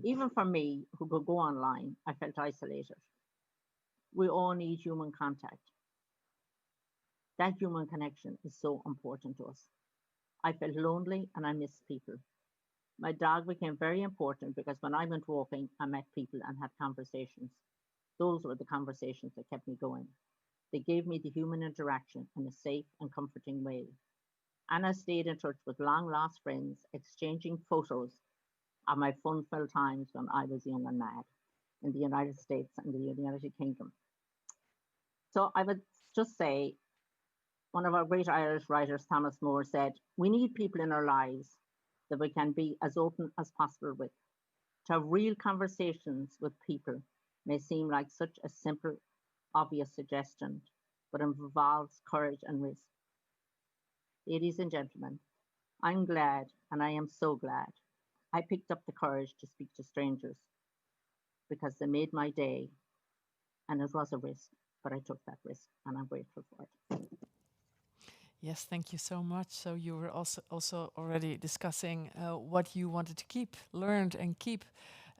Even for me, who could go online, I felt isolated. We all need human contact. That human connection is so important to us. I felt lonely and I missed people. My dog became very important because when I went walking, I met people and had conversations. Those were the conversations that kept me going. They gave me the human interaction in a safe and comforting way. And I stayed in touch with long lost friends, exchanging photos of my fun-filled times when I was young and mad in the United States and the United Kingdom. So I would just say, one of our great Irish writers, Thomas More, said, we need people in our lives that we can be as open as possible with. To have real conversations with people may seem like such a simple, obvious suggestion, but involves courage and risk. Ladies and gentlemen, I'm glad, and I am so glad, I picked up the courage to speak to strangers because they made my day, and it was a risk, but I took that risk, and I'm grateful for it. Yes, thank you so much. So you were also already discussing what you wanted to keep, learned and keep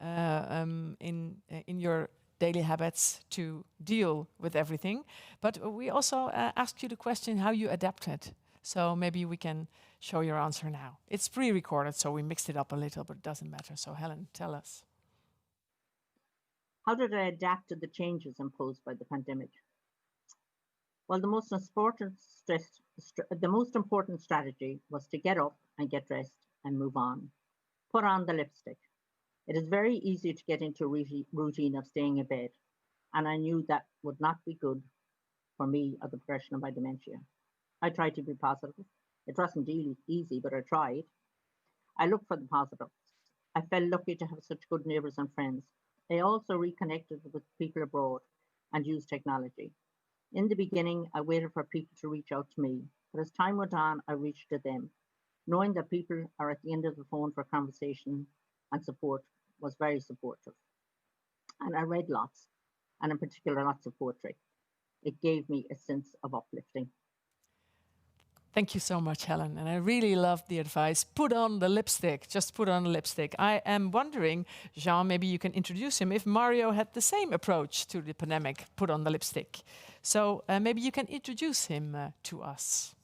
in your daily habits to deal with everything. But we also asked you the question how you adapted. So maybe we can show your answer now. It's pre-recorded, so we mixed it up a little, but it doesn't matter. So Helen, tell us. How did I adapt to the changes imposed by the pandemic? Well, the most important strategy was to get up and get dressed and move on. Put on the lipstick. It is very easy to get into a routine of staying in bed, and I knew that would not be good for me or the progression of my dementia. I tried to be positive. It wasn't easy, but I tried. I looked for the positives. I felt lucky to have such good neighbours and friends. I also reconnected with people abroad and used technology. In the beginning, I waited for people to reach out to me, but as time went on, I reached to them. Knowing that people are at the end of the phone for conversation and support was very supportive. And I read lots, and in particular, lots of poetry. It gave me a sense of uplifting. Thank you so much, Helen. And I really love the advice. Put on the lipstick. Just put on the lipstick. I am wondering, Jean, maybe you can introduce him, if Mario had the same approach to the pandemic, put on the lipstick. So maybe you can introduce him to us.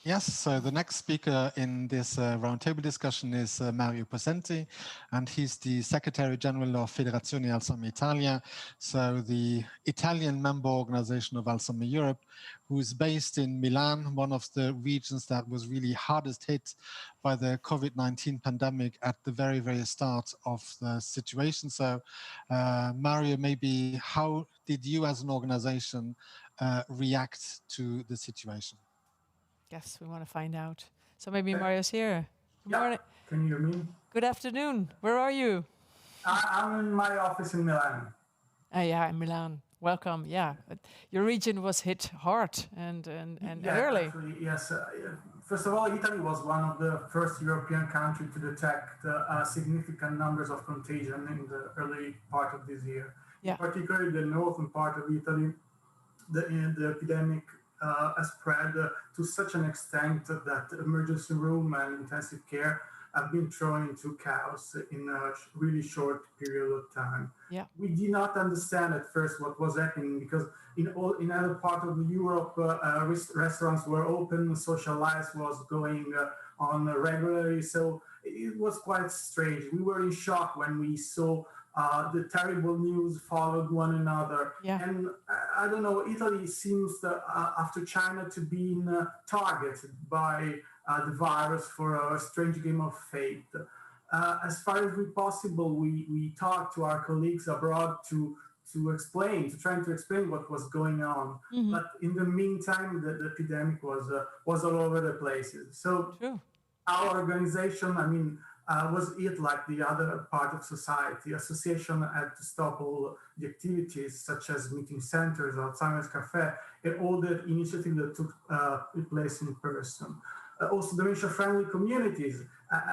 Yes, so the next speaker in this roundtable discussion is Mario Possenti, and he's the Secretary General of Federazione Alzheimer Italia, so the Italian member organization of Alzheimer Europe, who's based in Milan, one of the regions that was really hardest hit by the COVID-19 pandemic at the very, very start of the situation. So Mario, maybe how did you as an organization react to the situation? Yes, we want to find out. So maybe Mario's here. Good morning. Can you hear me? Good afternoon. Where are you? I'm in my office in Milan. Yeah, in Milan. Welcome. Yeah, your region was hit hard and early. Actually, yes. First of all, Italy was one of the first European countries to detect significant numbers of contagion in the early part of this year. Yeah. Particularly the northern part of Italy, the epidemic has spread to such an extent that emergency room and intensive care have been thrown into chaos in a really short period of time. Yeah. We did not understand at first what was happening because in other parts of Europe, restaurants were open, social life was going on regularly. So it was quite strange. We were in shock when we saw the terrible news followed one another. Yeah. And I don't know, Italy seems, after China, to be targeted by the virus for a strange game of fate. As far as possible, we talk to our colleagues abroad to trying to explain what was going on. Mm-hmm. But in the meantime, the epidemic was all over the places. So True. our organization, was hit like the other part of society. Association had to stop all the activities such as meeting centers, Alzheimer's Cafe, and all the initiatives that took place in person. Also, dementia-friendly communities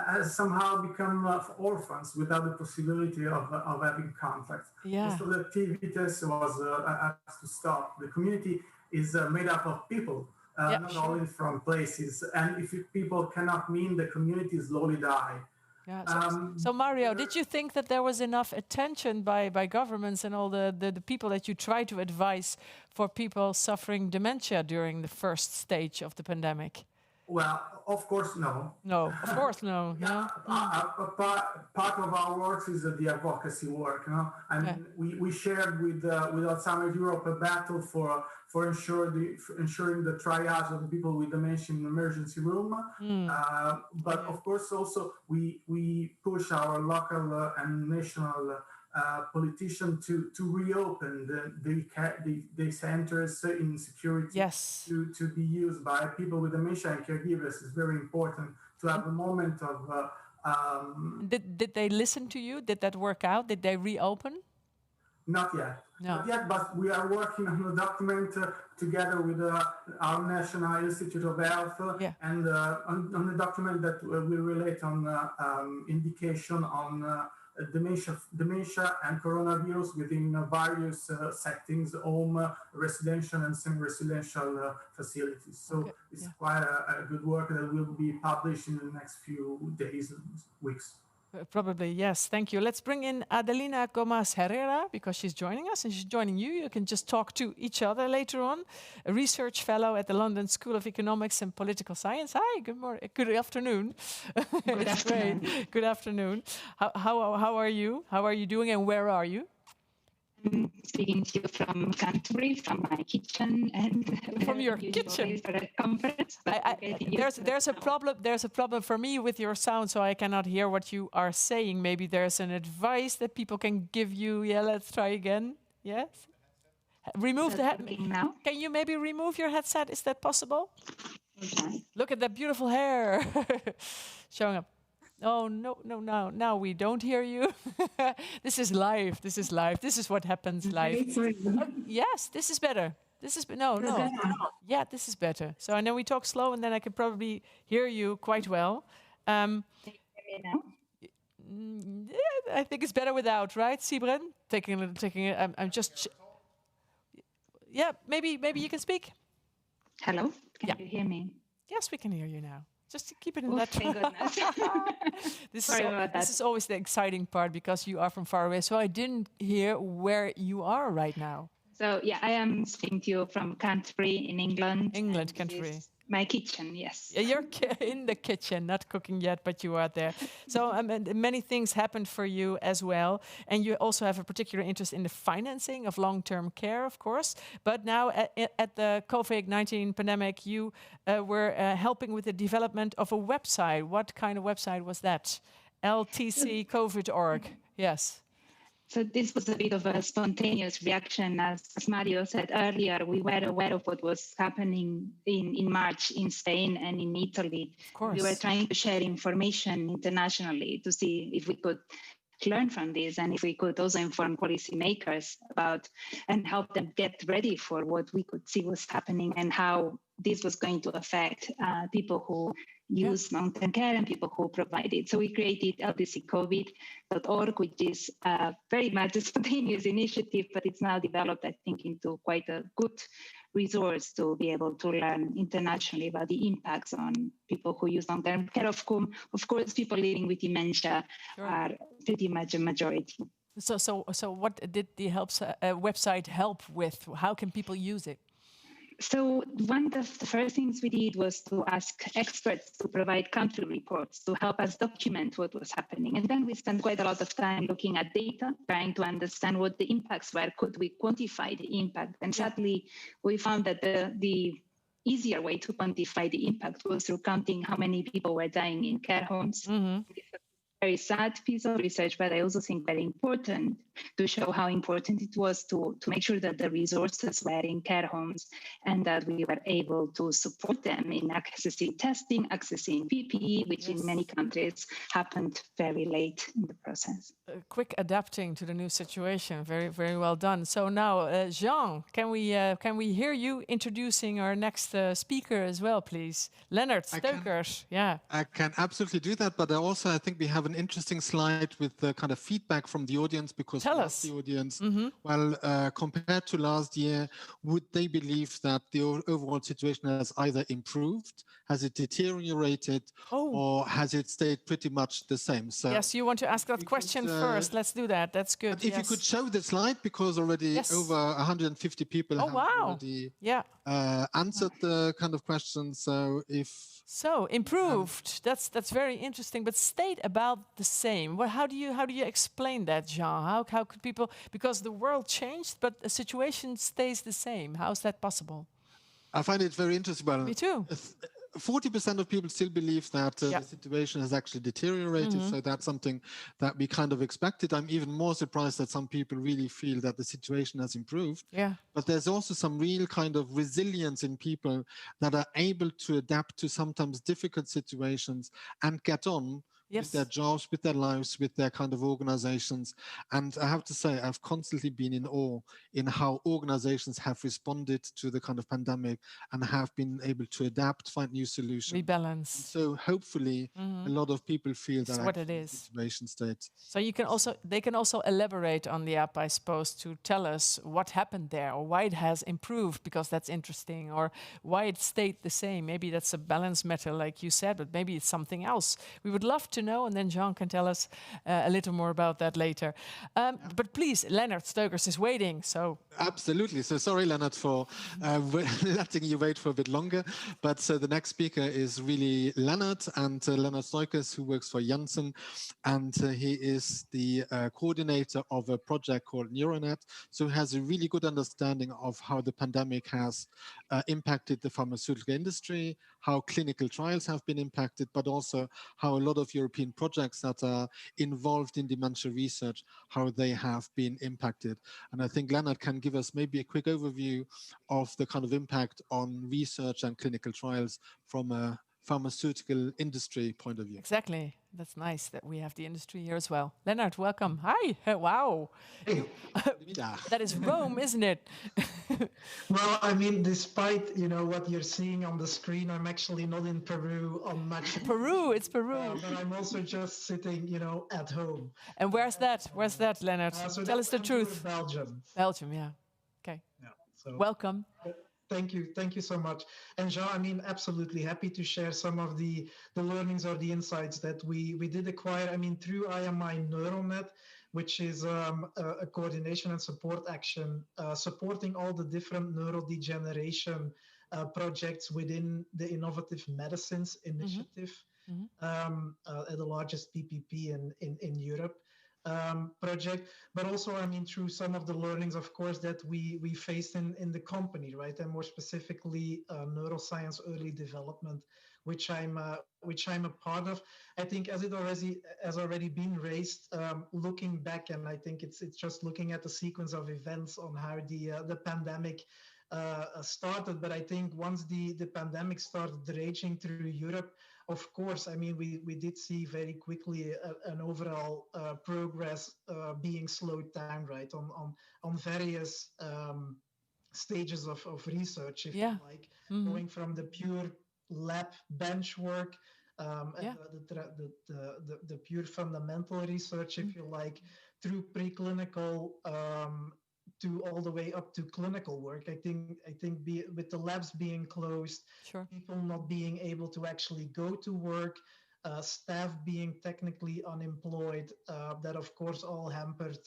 has somehow become orphans without the possibility of having contact. Yeah. Most of the activities was to stop. The community is made up of people. Not sure. only from places, and if people cannot meet, the community slowly die. Yeah. So Mario, did you think that there was enough attention by governments and all the people that you try to advise for people suffering dementia during the first stage of the pandemic? Well, of course, no. No, of course, no. Yeah, part of our work is the advocacy work. We shared with Alzheimer's Europe a battle for ensuring the triage of the people with dementia in the emergency room. But of course, also we push our local and national politician to reopen the centers in security. Yes. To be used by people with dementia and caregivers is very important to have a moment of. Did they listen to you? Did that work out? Did they reopen? Not yet. No. Not yet, but we are working on a document together with our National Institute of Health and on a document that will relate on indication on dementia and coronavirus within various settings, home, residential and semi-residential facilities. So it's quite a good work that will be published in the next few days and weeks. Probably, yes. Thank you. Let's bring in Adelina Gomez Herrera because she's joining us and she's joining you. You can just talk to each other later on. A research fellow at the London School of Economics and Political Science. Hi, good morning. Good afternoon. Good afternoon. Great. Good afternoon. How are you? How are you doing and where are you? I'm speaking to you from Canterbury, from my kitchen, and from your kitchen. For a conference. There's a problem. There's a problem for me with your sound, so I cannot hear what you are saying. Maybe there's an advice that people can give you. Yeah, let's try again. Yes. Remove the headset. Now? Can you maybe remove your headset? Is that possible? Okay. Look at that beautiful hair showing up. Oh, no, now we don't hear you. This is live. This is what happens live. Yes, this is better. This is, no. Yeah, this is better. So, and then we talk slow and then I can probably hear you quite well. Can you hear me now? I think it's better without, right, Sibren? Taking it, I'm just... Yeah, maybe you can speak. Hello, can you hear me? Yes, we can hear you now. Just to keep it in that. Thank goodness. This is always the exciting part because you are from far away. So I didn't hear where you are right now. So yeah, I am speaking to you from Canterbury in England. England, Canterbury. My kitchen, yes. Yeah, you're in the kitchen, not cooking yet, but you are there. So many things happened for you as well. And you also have a particular interest in the financing of long-term care, of course. But now at the COVID-19 pandemic, you were helping with the development of a website. What kind of website was that? LTCCovid.org. Yes. So this was a bit of a spontaneous reaction. As Mario said earlier, we were aware of what was happening in March in Spain and in Italy. Of course. We were trying to share information internationally to see if we could learn from this and if we could also inform policymakers about and help them get ready for what we could see was happening and how this was going to affect people who use long-term care and people who provide it. So we created LTCCovid.org, which is very much a spontaneous initiative, but it's now developed, I think, into quite a good resource to be able to learn internationally about the impacts on people who use long-term care, of course, people living with dementia are pretty much a majority. So what did the website help with? How can people use it? So one of the first things we did was to ask experts to provide country reports to help us document what was happening. And then we spent quite a lot of time looking at data, trying to understand what the impacts were. Could we quantify the impact? And sadly, we found that the easier way to quantify the impact was through counting how many people were dying in care homes. Mm-hmm. very sad piece of research, but I also think very important to show how important it was to make sure that the resources were in care homes and that we were able to support them in accessing testing, accessing PPE, which in many countries happened very late in the process. Quick adapting to the new situation. Very, very well done. So now, Jean, can we hear you introducing our next speaker as well, please? Leonard Steukers. Yeah. I can absolutely do that, but I think we have an interesting slide with the kind of feedback from the audience, because Tell us. The audience, well, compared to last year, would they believe that the overall situation has either improved, has it deteriorated, or has it stayed pretty much the same? So yes, you want to ask that question first. Let's do that. That's good. If you could show the slide, because already over 150 people have already answered the kind of question. So improved. That's very interesting, but stayed about the same. Well, how do you explain that, Jean? How could people, because the world changed, but the situation stays the same? How is that possible? I find it very interesting. Well, me too. 40% of people still believe that the situation has actually deteriorated. So that's something that we kind of expected. I'm even more surprised that some people really feel that the situation has improved. Yeah. But there's also some real kind of resilience in people that are able to adapt to sometimes difficult situations and get on with their jobs, with their lives, with their kind of organizations. And I have to say, I've constantly been in awe in how organizations have responded to the kind of pandemic and have been able to adapt, find new solutions. Rebalance. And so hopefully a lot of people feel that what it is. The situation states. So they can also elaborate on the app, I suppose, to tell us what happened there or why it has improved, because that's interesting, or why it stayed the same. Maybe that's a balance matter, like you said, but maybe it's something else. We would love to know, and then Jean can tell us a little more about that later. But please, Leonard Steukers is waiting. So absolutely. So sorry, Leonard, for letting you wait for a bit longer. But the next speaker is really Leonard, and Leonard Steukers, who works for Janssen, and he is the coordinator of a project called Neuronet. So he has a really good understanding of how the pandemic has impacted the pharmaceutical industry, how clinical trials have been impacted, but also how a lot of European projects that are involved in dementia research, how they have been impacted. And I think Leonard can give us maybe a quick overview of the kind of impact on research and clinical trials from a pharmaceutical industry point of view. Exactly. That's nice that we have the industry here as well. Leonard, welcome. Hi. Wow. Hey. That is Rome, isn't it? Well, I mean, despite what you're seeing on the screen, I'm actually not in Peru on much. Peru, it's Peru. But I'm also just sitting, at home. And where's that? Where's that, Leonard? So tell us the truth. Belgium. Belgium, yeah. Okay. Yeah. So welcome. Thank you so much. And Jean, I mean, absolutely happy to share some of the learnings or the insights that we did acquire. I mean, through IMI Neuronet, which is a coordination and support action supporting all the different neurodegeneration projects within the Innovative Medicines Initiative, the largest PPP in Europe. Project, but also, I mean, through some of the learnings, of course, that we faced in the company, right, and more specifically, neuroscience early development, which I'm a part of. I think, as it has already been raised, looking back, and I think it's just looking at the sequence of events on how the pandemic started. But I think once the pandemic started raging through Europe, of course, I mean, we did see very quickly an overall progress being slowed down, right, on various stages of research, if you like, going from the pure lab bench work, the pure fundamental research, if you like, through preclinical to all the way up to clinical work. I think with the labs being closed, people not being able to actually go to work, staff being technically unemployed, that of course all hampered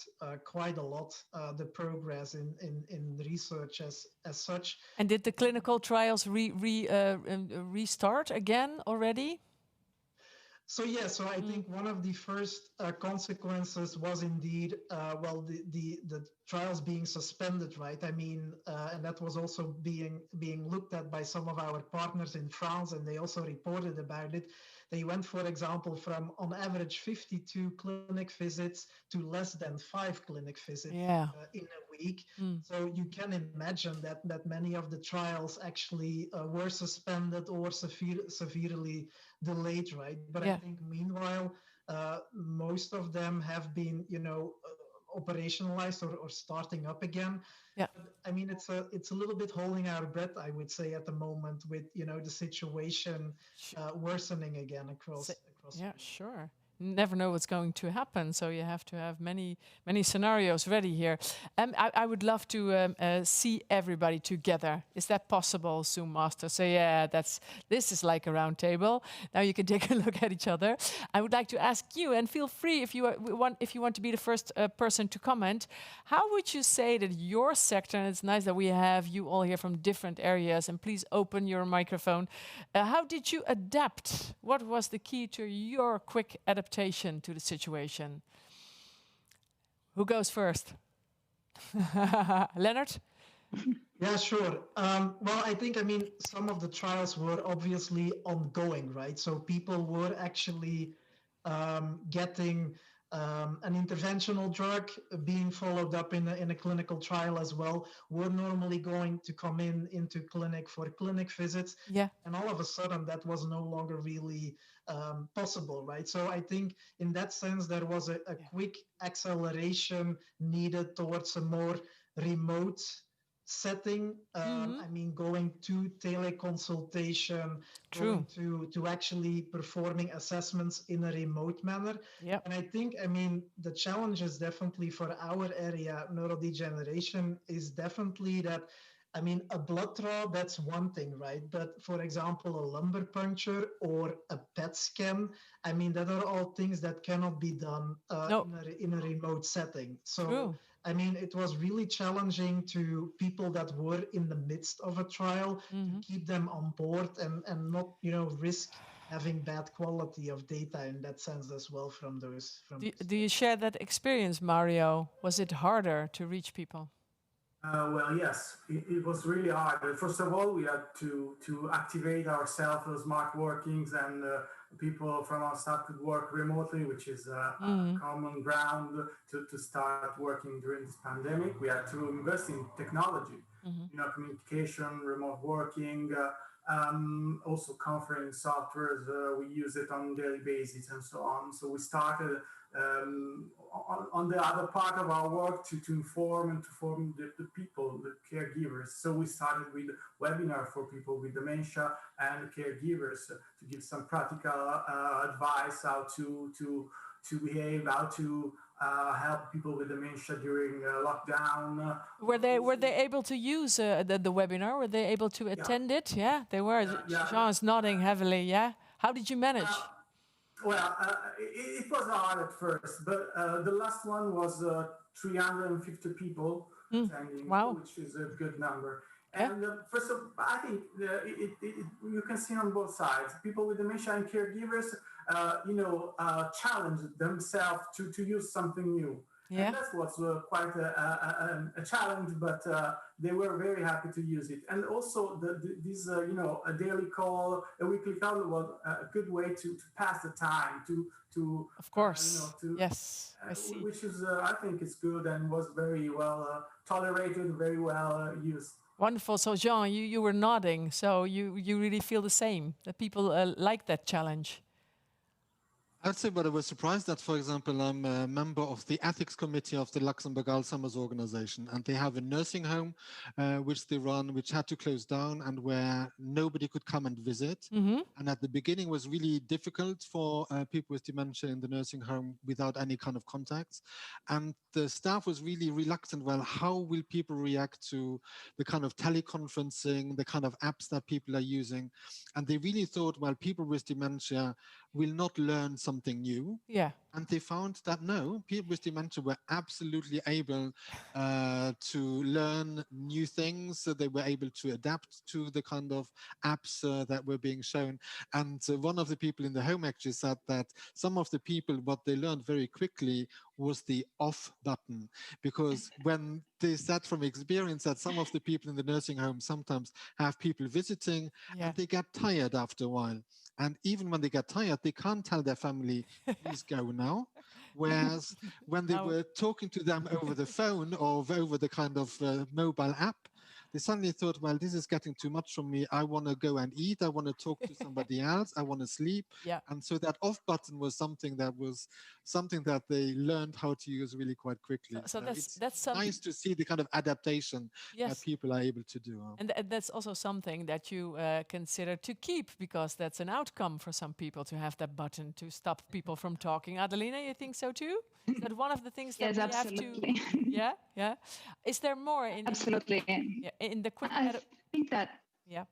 quite a lot the progress in research as such. And did the clinical trials restart again already? So I think one of the first consequences was indeed, the trials being suspended, right? I mean, and that was also being looked at by some of our partners in France, and they also reported about it. They went, for example, from on average 52 clinic visits to less than 5 clinic visits in a week. So you can imagine that many of the trials actually were suspended or severely delayed, right? But I think meanwhile, most of them have been, operationalized or starting up again. Yeah. But, I mean, it's a little bit holding our breath, I would say, at the moment, with the situation worsening again across. Yeah, sure. Never know what's going to happen, so you have to have many scenarios ready here. I would love to see everybody together. Is that possible, Zoom Master? So yeah, this is like a round table. Now you can take a look at each other. I would like to ask you, and feel free if you want to be the first person to comment. How would you say that your sector? And it's nice that we have you all here from different areas. And please open your microphone. How did you adapt? What was the key to your quick adaptation to the situation? Who goes first? Leonard? Yeah, sure. Well, I think, some of the trials were obviously ongoing, right? So people were actually getting an interventional drug being followed up in a clinical trial as well. We're normally going to come into clinic for clinic visits. Yeah. And all of a sudden that was no longer really possible, right? So I think in that sense, there was a quick acceleration needed towards a more remote setting. Going to teleconsultation, going to actually performing assessments in a remote manner. Yep. And I think, the challenge is definitely for our area, neurodegeneration, is definitely that, a blood draw, that's one thing, right? But for example, a lumbar puncture or a PET scan, that are all things that cannot be done in a remote setting. So, it was really challenging to people that were in the midst of a trial to keep them on board and not, risk having bad quality of data in that sense as well from those. Do you share that experience, Mario? Was it harder to reach people? Well, yes, it was really hard. First of all, we had to activate ourselves, those smart workings, and people from our staff could work remotely, which is a common ground to start working during this pandemic. We had to invest in technology, communication, remote working, also conference softwares. We use it on a daily basis and so on. So we started on the other part of our work to inform and to form the people, the caregivers. So we started with webinar for people with dementia and caregivers to give some practical advice how to behave, how to help people with dementia during lockdown. Were they able to use the webinar? Were they able to attend it? Yeah, they were. Jean is nodding heavily. Yeah. How did you manage? It was hard at first, but the last one was 350 people attending, which is a good number. And first of all, I think you can see on both sides. People with dementia and caregivers, challenge themselves to use something new. Yeah. And that was quite a challenge, but they were very happy to use it. And also this, a daily call, a weekly call was a good way to pass the time, to of course, yes, I see. Which is, I think it's good and was very well tolerated, very well used. Wonderful. So Jean, you were nodding, so you really feel the same, that people like that challenge. I'd say, but I was surprised that, for example, I'm a member of the ethics committee of the Luxembourg Alzheimer's organization, and they have a nursing home which they run, which had to close down and where nobody could come and visit. And at the beginning was really difficult for people with dementia in the nursing home without any kind of contacts. And the staff was really reluctant. Well, how will people react to the kind of teleconferencing, the kind of apps that people are using? And they really thought, well, people with dementia will not learn something new. Yeah. And they found that no, people with dementia were absolutely able to learn new things. So they were able to adapt to the kind of apps that were being shown. And one of the people in the home actually said that some of the people, what they learned very quickly was the off button, because when they said from experience that some of the people in the nursing home sometimes have people visiting and they get tired after a while. And even when they get tired, they can't tell their family, please go now. Whereas when they were talking to them over the phone or over the kind of mobile app, they suddenly thought, well, this is getting too much from me. I want to go and eat. I want to talk to somebody else. I want to sleep. Yeah. And so that off button was something that they learned how to use really quite quickly. So that's nice to see the kind of adaptation that yes. people are able to do. And that's also something that you consider to keep, because that's an outcome for some people to have that button to stop people from talking. Adelina, you think so too? Is that one of the things that Yes, we absolutely. have to? Yeah, yeah. Is there more in Absolutely. In the quick? I think that. Yeah.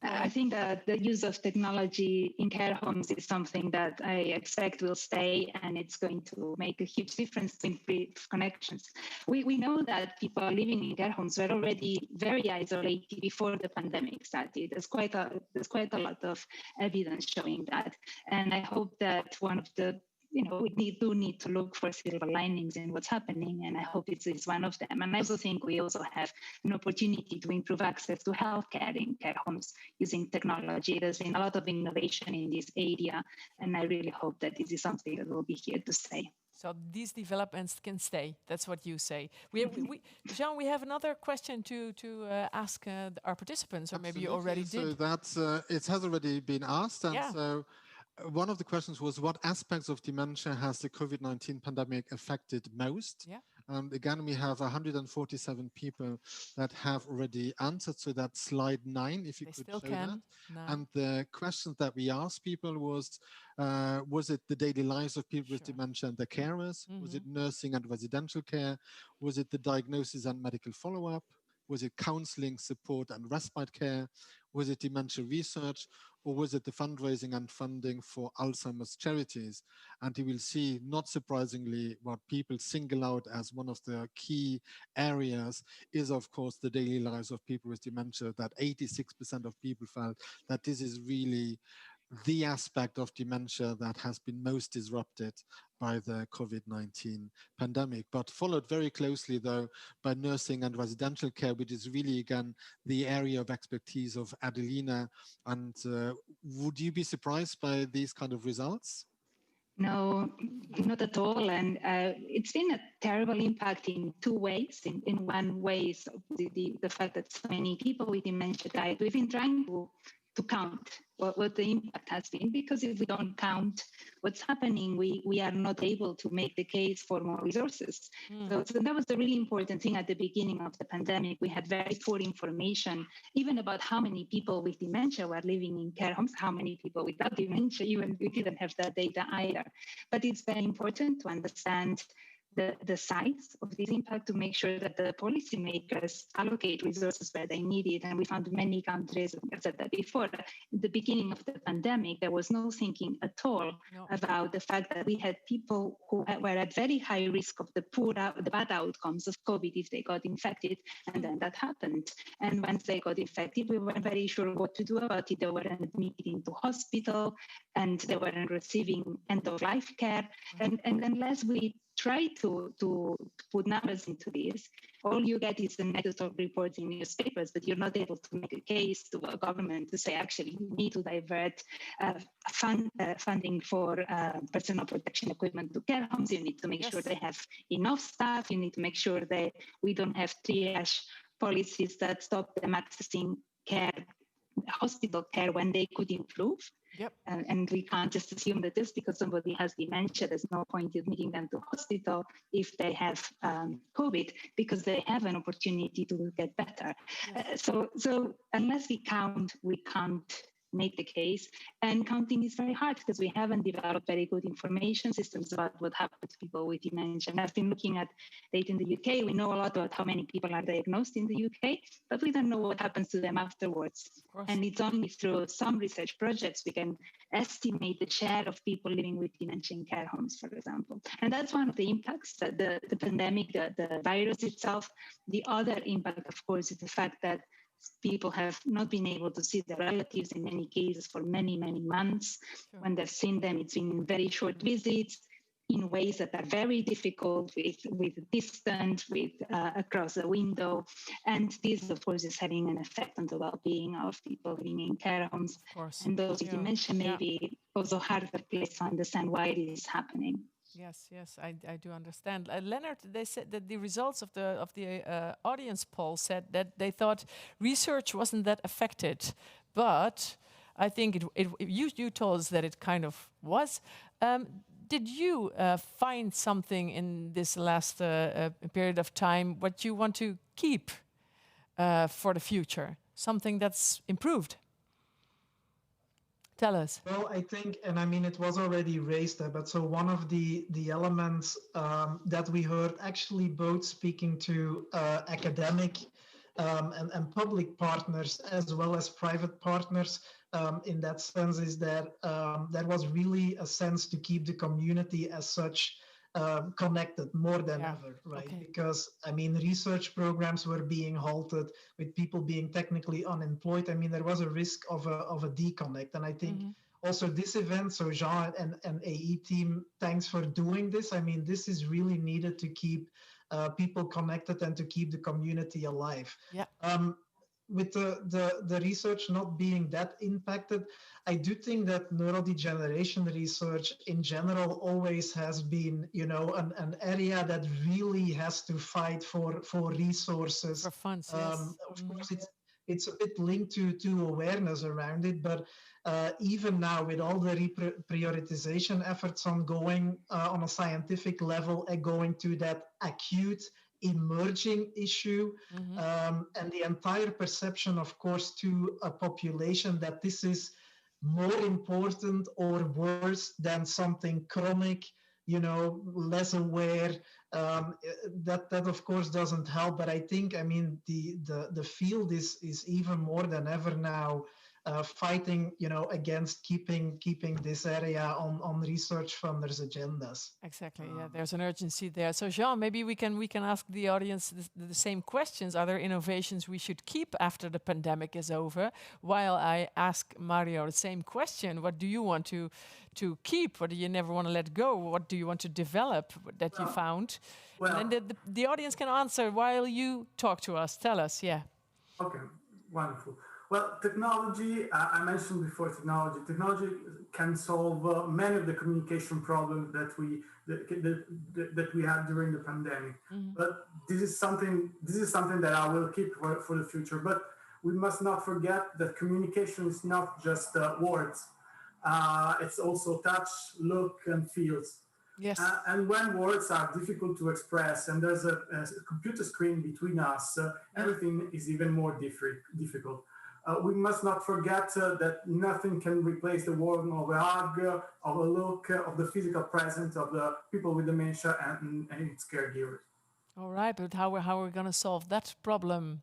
I think that the use of technology in care homes is something that I expect will stay, and it's going to make a huge difference to improve connections. We know that people living in care homes were already very isolated before the pandemic started. There's quite a lot of evidence showing that, and I hope that one of the we do need to look for silver linings in what's happening, and I hope this is one of them. And I also think we also have an opportunity to improve access to healthcare in care homes using technology. There's been a lot of innovation in this area, and I really hope that this is something that will be here to stay. So these developments can stay. That's what you say. Jean, we have another question to ask our participants, or maybe you already did. So that's it has already been asked, and so. One of the questions was, what aspects of dementia has the COVID-19 pandemic affected most? Yeah. And again, we have 147 people that have already answered. So that's slide 9, if you could show that. And the questions that we asked people was it the daily lives of people with dementia and their carers? Was it nursing and residential care? Was it the diagnosis and medical follow-up? Was it counseling, support and respite care? Was it dementia research? Or was it the fundraising and funding for Alzheimer's charities? And you will see, not surprisingly, what people single out as one of the key areas is, of course, the daily lives of people with dementia, that 86% of people felt that this is really the aspect of dementia that has been most disrupted by the COVID-19 pandemic, but followed very closely, though, by nursing and residential care, which is really, again, the area of expertise of Adelina. And would you be surprised by these kind of results? No, not at all. And it's been a terrible impact in two ways. In one way is the fact that so many people with dementia died. We've been trying to count what the impact has been, because if we don't count what's happening, we are not able to make the case for more resources. So that was the really important thing at the beginning of the pandemic. We had very poor information, even about how many people with dementia were living in care homes, how many people without dementia, even we didn't have that data either. But it's very important to understand the size of this impact, to make sure that the policymakers allocate resources where they need it. And we found many countries, I said that before, at the beginning of the pandemic, there was no thinking at all about the fact that we had people who were at very high risk of the bad outcomes of COVID if they got infected. And then that happened. And once they got infected, we weren't very sure what to do about it. They weren't admitted into hospital, and they weren't receiving end-of-life care. And unless we try to put numbers into this, all you get is the anecdotal reports in newspapers, but you're not able to make a case to a government to say, actually, you need to divert funding for personal protection equipment to care homes. You need to make sure they have enough staff. You need to make sure that we don't have triage policies that stop them accessing hospital care when they could improve. Yep. And we can't just assume that just because somebody has dementia, there's no point in admitting them to hospital if they have COVID, because they have an opportunity to get better. Yes. So unless we count, we can't make the case. And counting is very hard because we haven't developed very good information systems about what happens to people with dementia. And I've been looking at data in the UK. We know a lot about how many people are diagnosed in the UK, but we don't know what happens to them afterwards. And it's only through some research projects we can estimate the share of people living with dementia in care homes, for example. And that's one of the impacts, that the pandemic, the virus itself. The other impact, of course, is the fact that people have not been able to see their relatives in many cases for many, many months. When they've seen them, it's been very short visits. in ways that are very difficult, with distance, with across the window. And this, of course, is having an effect on the well-being of people living in care homes. Of course. And those you mentioned maybe also harder place to understand why it is happening. Yes, yes, I do understand. Leonard, they said that the results of the audience poll said that they thought research wasn't that affected, but I think you told us that it kind of was. Did you find something in this last period of time what you want to keep for the future? Something that's improved? Tell us. Well, I think, and I mean, it was already raised there, but so one of the elements that we heard, actually both speaking to academic and public partners as well as private partners, in that sense, is that there was really a sense to keep the community as such connected more than ever, right? Okay. Because, I mean, research programs were being halted with people being technically unemployed. I mean, there was a risk of a disconnect. And I think also this event, so Jean and AE team, thanks for doing this. I mean, this is really needed to keep people connected and to keep the community alive. Yeah. With the research not being that impacted, I do think that neurodegeneration research in general always has been, you know, an area that really has to fight for resources. For funds, yes. Of course, it's a bit linked to awareness around it, but even now with all the reprioritization efforts ongoing on a scientific level and going to that acute emerging issue, and the entire perception, of course, to a population that this is more important or worse than something chronic, you know, less aware, that of course doesn't help. But I think, I mean, the field is even more than ever now fighting, you know, against keeping this area on research funders' agendas. Exactly. Yeah, there's an urgency there. So Jean, maybe we can ask the audience the same questions. Are there innovations we should keep after the pandemic is over? While I ask Mario the same question: what do you want to keep? What do you never want to let go? What do you want to develop that you found? Well, and then the audience can answer while you talk to us. Tell us. Yeah. Okay. Wonderful. Well, technology, I mentioned before, technology can solve many of the communication problems that we had during the pandemic. But this is something that I will keep for the future. But we must not forget that communication is not just words. It's also touch, look, and feels. Yes. And when words are difficult to express and there's a computer screen between us, everything is even more difficult. We must not forget that nothing can replace the warmth of a hug, of a look, of the physical presence of the people with dementia and its caregivers. All right, but how are we going to solve that problem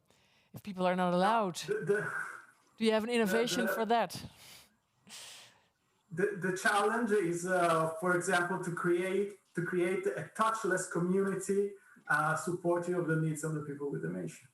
if people are not allowed? Do you have an innovation for that? The challenge is, for example, to create a touchless community supportive of the needs of the people with dementia.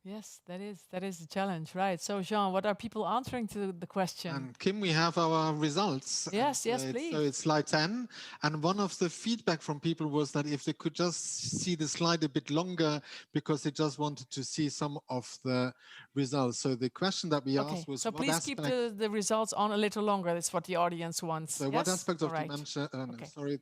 Yes, that is the challenge, right? So, Jean, what are people answering to the question? And Kim, we have our results. Yes, please. So it's slide 10. And one of the feedback from people was that if they could just see the slide a bit longer because they just wanted to see some of the results. So the question that we asked was, so please keep the results on a little longer. That's what the audience wants. So what aspects of dementia? Sorry.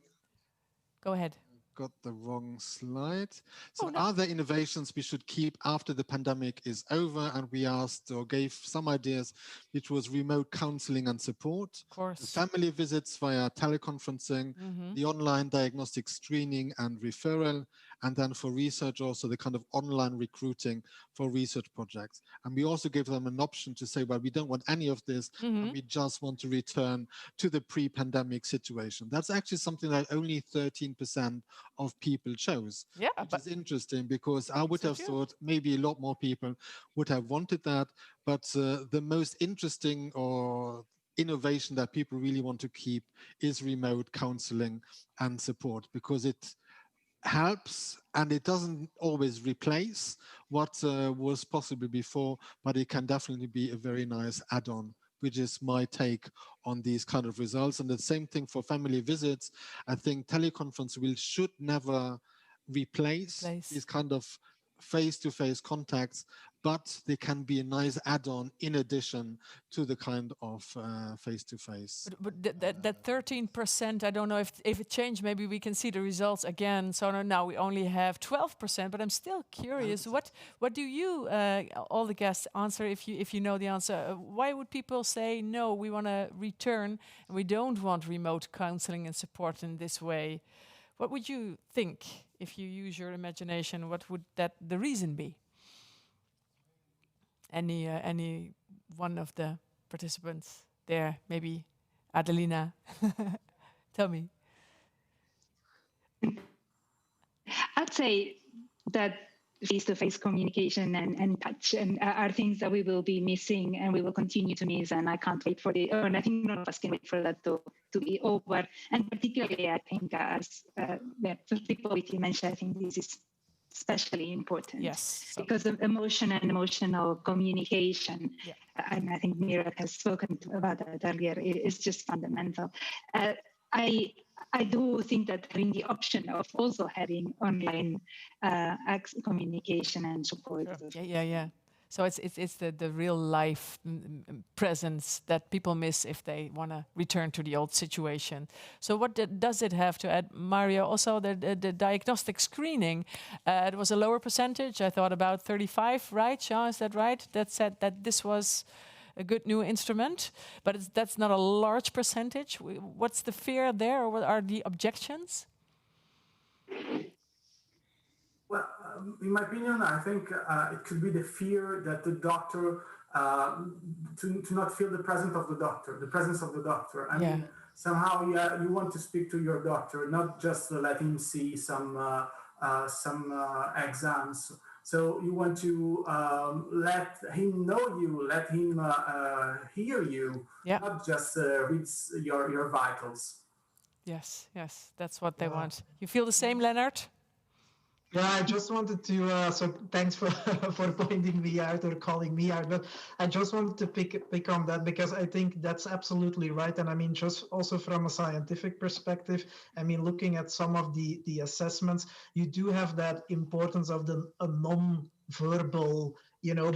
Go ahead. Got the wrong slide. So are there innovations we should keep after the pandemic is over? And we asked or gave some ideas, which was remote counseling and support, the family visits via teleconferencing, the online diagnostic screening and referral, and then for research also the kind of online recruiting for research projects. And we also gave them an option to say, well, we don't want any of this, and we just want to return to the pre-pandemic situation. That's actually something that only 13% of people chose, which is interesting because I would have thought maybe a lot more people would have wanted that. But the most interesting or innovation that people really want to keep is remote counseling and support, because it helps and it doesn't always replace what was possible before, but it can definitely be a very nice add-on, which is my take on these kind of results. And the same thing for family visits. I think teleconference should never replace these kind of face-to-face contacts, but they can be a nice add-on in addition to the kind of face-to-face. But that 13%, I don't know if it changed. Maybe we can see the results again. So now we only have 12%. But I'm still curious. What do you, all the guests, answer if you know the answer? Why would people say no? We want to return, and we don't want remote counseling and support in this way. What would you think if you use your imagination? What would the reason be? Any one of the participants there, maybe Adelina, tell me. I'd say that face-to-face communication and touch and are things that we will be missing and we will continue to miss. And I can't wait for and I think none of us can wait for that to be over. And particularly, I think as for people with dementia, I think this is especially important. Yes. Because of emotion and emotional communication, and I think Mira has spoken about that earlier, is just fundamental. I do think that having the option of also having online communication and support. Sure. Yeah. So it's the real life presence that people miss if they want to return to the old situation. So what does it have to add, Mario? Also the diagnostic screening, it was a lower percentage. I thought about 35, right? Jean, is that right? That said that this was a good new instrument, but that's not a large percentage. What's the fear there, or what are the objections? Well, in my opinion, I think it could be the fear that the doctor, to not feel the presence of the doctor. I mean, somehow you want to speak to your doctor, not just let him see some exams. So you want to let him know you, let him hear you, not just read your vitals. Yes, that's what they want. You feel the same, Leonard? Yeah, I just wanted to, so thanks for pointing me out or calling me out, but I just wanted to pick on that because I think that's absolutely right. And I mean, just also from a scientific perspective, I mean, looking at some of the assessments, you do have that importance of a non-verbal,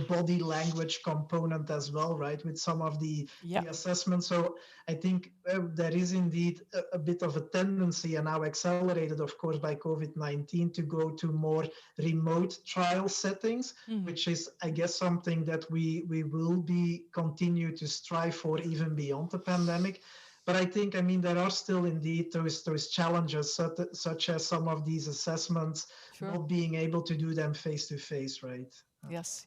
body language component as well, right? With some of the assessments. So I think there is indeed a bit of a tendency, and now accelerated, of course, by COVID-19, to go to more remote trial settings, which is, I guess, something that we will continue to strive for even beyond the pandemic. But I think, I mean, there are still indeed those challenges, such as some of these assessments, not being able to do them face to face, right? Yes,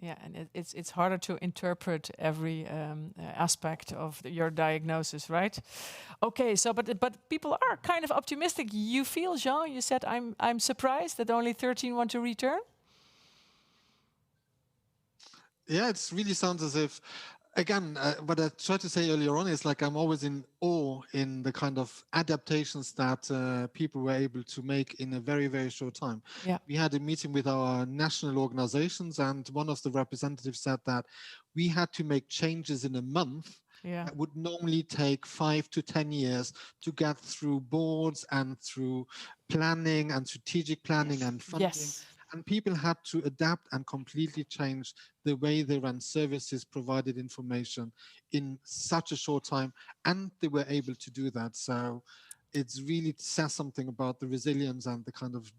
yeah, and it's harder to interpret every aspect of your diagnosis, right? Okay, so but people are kind of optimistic. You feel, Jean? You said I'm surprised that only 13 want to return. Yeah, it really sounds as if. Again, what I tried to say earlier on is like I'm always in awe in the kind of adaptations that people were able to make in a very, very short time. Yeah. We had a meeting with our national organizations, and one of the representatives said that we had to make changes in a month that would normally take 5 to 10 years to get through boards and through planning and strategic planning and funding. Yes. And people had to adapt and completely change the way they ran services, provided information in such a short time, and they were able to do that. So it really says something about the resilience and the kind of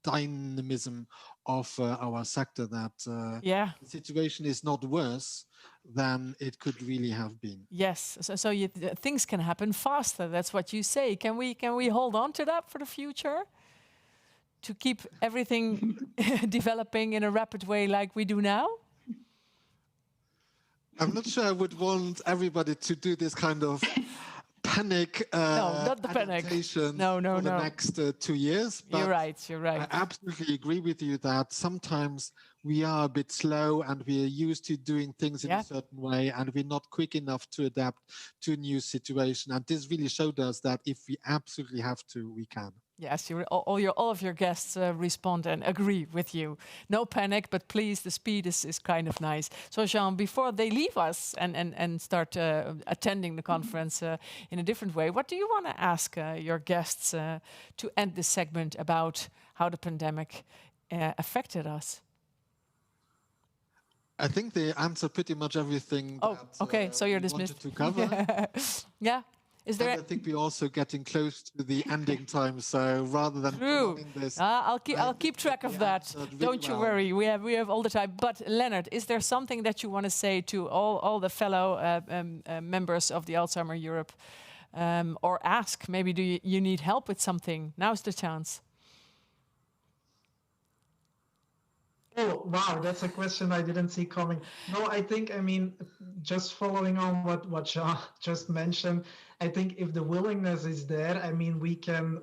dynamism of our sector, that the situation is not worse than it could really have been. Yes, so things can happen faster. That's what you say. Can we hold on to that for the future? To keep everything developing in a rapid way like we do now? I'm not sure I would want everybody to do this kind of panic no, not the adaptation no, for the next 2 years. But you're right. I absolutely agree with you that sometimes we are a bit slow and we are used to doing things in a certain way, and we're not quick enough to adapt to a new situation. And this really showed us that if we absolutely have to, we can. Yes, all of your guests respond and agree with you. No panic, but please, the speed is kind of nice. So Jean, before they leave us and start attending the conference in a different way, what do you want to ask your guests to end this segment about how the pandemic affected us? I think they answer pretty much everything that okay, so you're we dismissed. wanted to cover. Yeah. Is there? And I think we're also getting close to the ending time, so rather than prolonging this, I'll keep track of that. Don't you worry. We have all the time. But Leonard, is there something that you want to say to all the fellow members of the Alzheimer Europe, or ask? Maybe do you need help with something? Now's the chance. Oh, wow, that's a question I didn't see coming. No, I think, I mean, just following on what Jean just mentioned, I think if the willingness is there, I mean, we can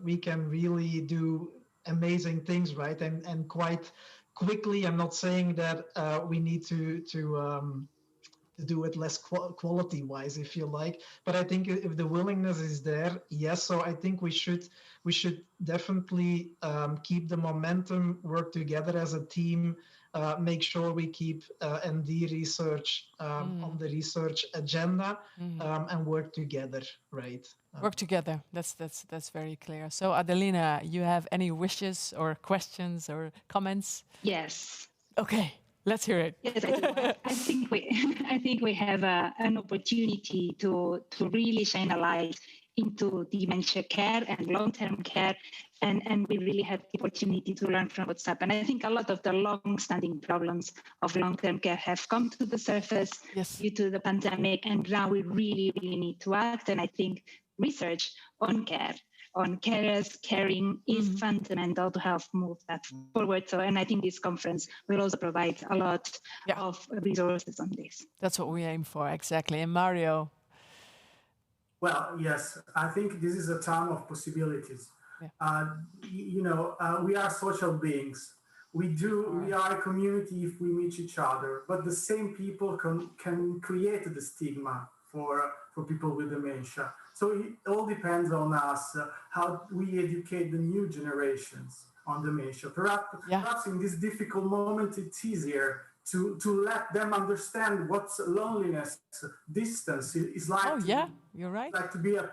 really do amazing things, right? And quite quickly. I'm not saying that we need to do it less quality wise, if you like, but I think if the willingness is there, yes. So I think we should definitely keep the momentum, work together as a team, make sure we keep ND research on the research agenda, and work together, right? Work together. That's very clear. So Adelina, you have any wishes or questions or comments? Yes. Okay. Let's hear it. Yes, I do. I think we have an opportunity to really shine a light into dementia care and long-term care, and we really have the opportunity to learn from what's happened. I think a lot of the long-standing problems of long-term care have come to the surface due to the pandemic, and now we really need to act. And I think research on care, on carers, caring is fundamental to help move that forward. So, and I think this conference will also provide a lot of resources on this. That's what we aim for, exactly. And Mario? Well, yes, I think this is a time of possibilities. Yeah. We are social beings. We are a community if we meet each other, but the same people can create the stigma for people with dementia. So it all depends on us, how we educate the new generations on dementia. Perhaps in this difficult moment, it's easier to let them understand what loneliness, distance is like. Oh, yeah, you're right. Like to be a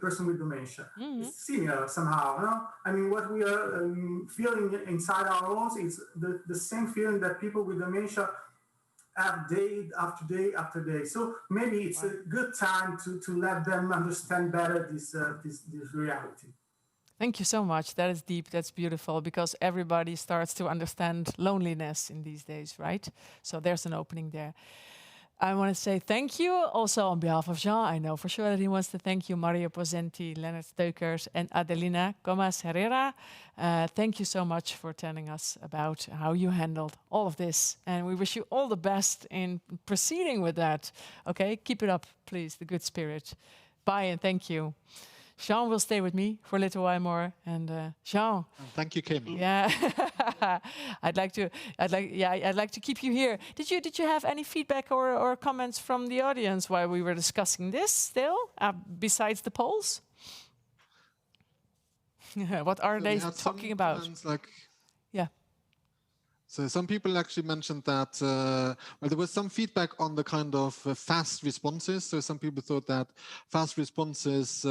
person with dementia. It's similar somehow, no? I mean, what we are feeling inside our own is the same feeling that people with dementia have day after day after day. So maybe it's a good time to let them understand better this reality. Thank you so much. That is deep. That's beautiful, because everybody starts to understand loneliness in these days, right? So there's an opening there. I want to say thank you also on behalf of Jean. I know for sure that he wants to thank you, Mario Posenti, Leonard Steukers, and Adelina Gomas Herrera. Thank you so much for telling us about how you handled all of this. And we wish you all the best in proceeding with that. Okay, keep it up, please, the good spirit. Bye and thank you. Jean will stay with me for a little while more, and Jean. Thank you, Kim. Yeah, I'd like to keep you here. Did you have any feedback or comments from the audience while we were discussing this? Still, besides the polls, what are they talking about? So some people actually mentioned that, there was some feedback on the kind of fast responses. So some people thought that fast responses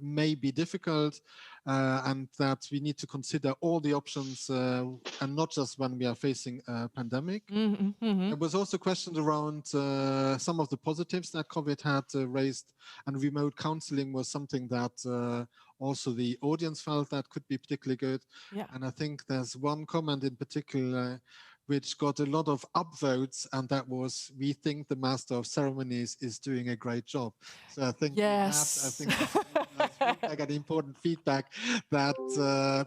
may be difficult, and that we need to consider all the options, and not just when we are facing a pandemic. There was also questions around some of the positives that COVID had raised, and remote counseling was something that also the audience felt that could be particularly good. Yeah. And I think there's one comment in particular which got a lot of upvotes, and that was, we think the Master of Ceremonies is doing a great job. So I think I got important feedback that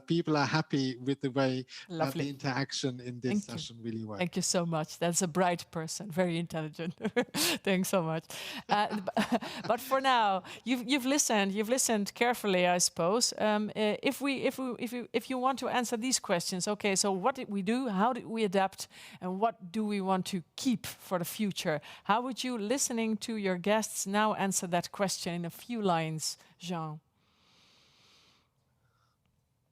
people are happy with the way that the interaction in this session really worked. Thank you so much. That's a bright person, very intelligent. Thanks so much. But for now, you've listened carefully, I suppose. If you want to answer these questions, okay. So what did we do? How did we adapt? And what do we want to keep for the future? How would you, listening to your guests, now answer that question in a few lines, Jean?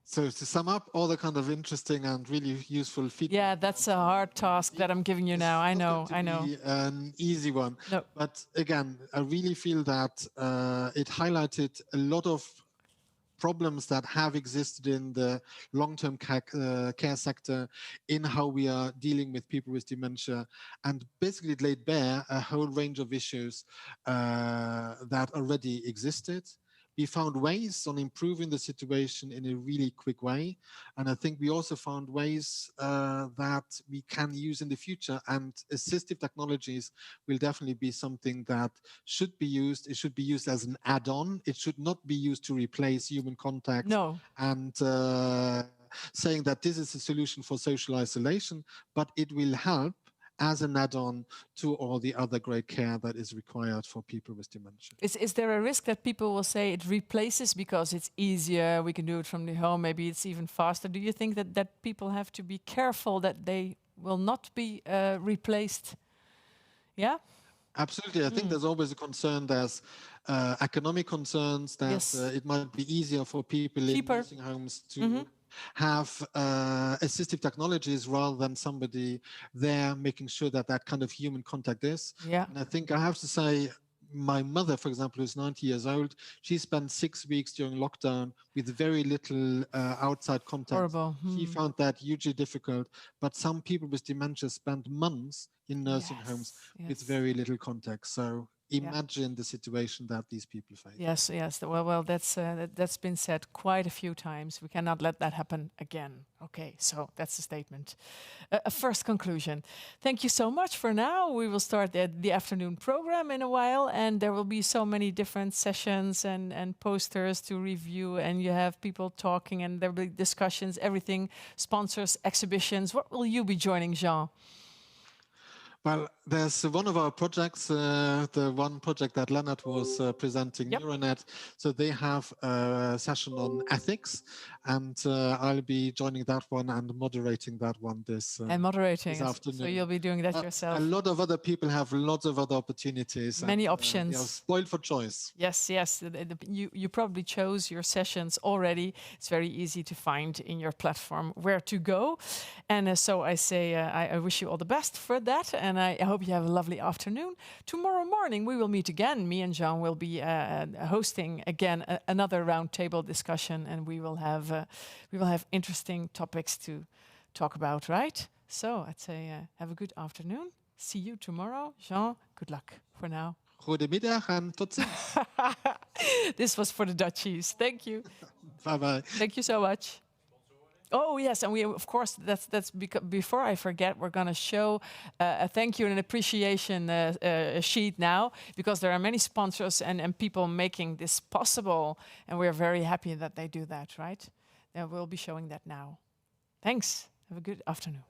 So to sum up all the kind of interesting and really useful feedback. Yeah, that's a hard task that I'm giving you now. I know, I know. Be an easy one. No. But again, I really feel that it highlighted a lot of problems that have existed in the long-term care sector, in how we are dealing with people with dementia, and basically it laid bare a whole range of issues that already existed. We found ways on improving the situation in a really quick way. And I think we also found ways that we can use in the future, and assistive technologies will definitely be something that should be used. It should be used as an add-on. It should not be used to replace human contact. No. And saying that this is a solution for social isolation, but it will help as an add-on to all the other great care that is required for people with dementia. Is there a risk that people will say it replaces because it's easier, we can do it from the home, maybe it's even faster? Do you think that people have to be careful that they will not be replaced? Yeah? Absolutely. I think there's always a concern. There's economic concerns. There's, it might be easier for people in nursing homes to have assistive technologies rather than somebody there making sure that that kind of human contact is. Yeah. And I think I have to say, my mother, for example, who's 90 years old, she spent 6 weeks during lockdown with very little outside contact. Horrible. She found that hugely difficult. But some people with dementia spend months in nursing homes with very little contact. So imagine the situation that these people face. Yes, yes. Well, that's been said quite a few times. We cannot let that happen again. Okay, so that's the statement. A first conclusion. Thank you so much for now. We will start the afternoon program in a while, and there will be so many different sessions and posters to review, and you have people talking, and there will be discussions, everything, sponsors, exhibitions. What will you be joining, Jean? Well, there's one of our projects, the one project that Leonard was presenting, Neuronet. So they have a session on ethics, and I'll be joining that one and moderating that one this afternoon. So you'll be doing that yourself. A lot of other people have lots of other opportunities. Many options. They are spoiled for choice. Yes, yes. You probably chose your sessions already. It's very easy to find in your platform where to go. And so I say I wish you all the best for that. And I hope you have a lovely afternoon. Tomorrow morning we will meet again. Me and Jean will be hosting again another roundtable discussion, and we will have interesting topics to talk about, right? So I'd say have a good afternoon. See you tomorrow. Jean, good luck for now. Goedemiddag en tot ziens. This was for the Dutchies. Thank you. Bye-bye. Thank you so much. Oh, yes, and we, of course, that's because before I forget, we're going to show a thank you and an appreciation sheet now, because there are many sponsors and people making this possible, and we're very happy that they do that, right? And we'll be showing that now. Thanks. Have a good afternoon.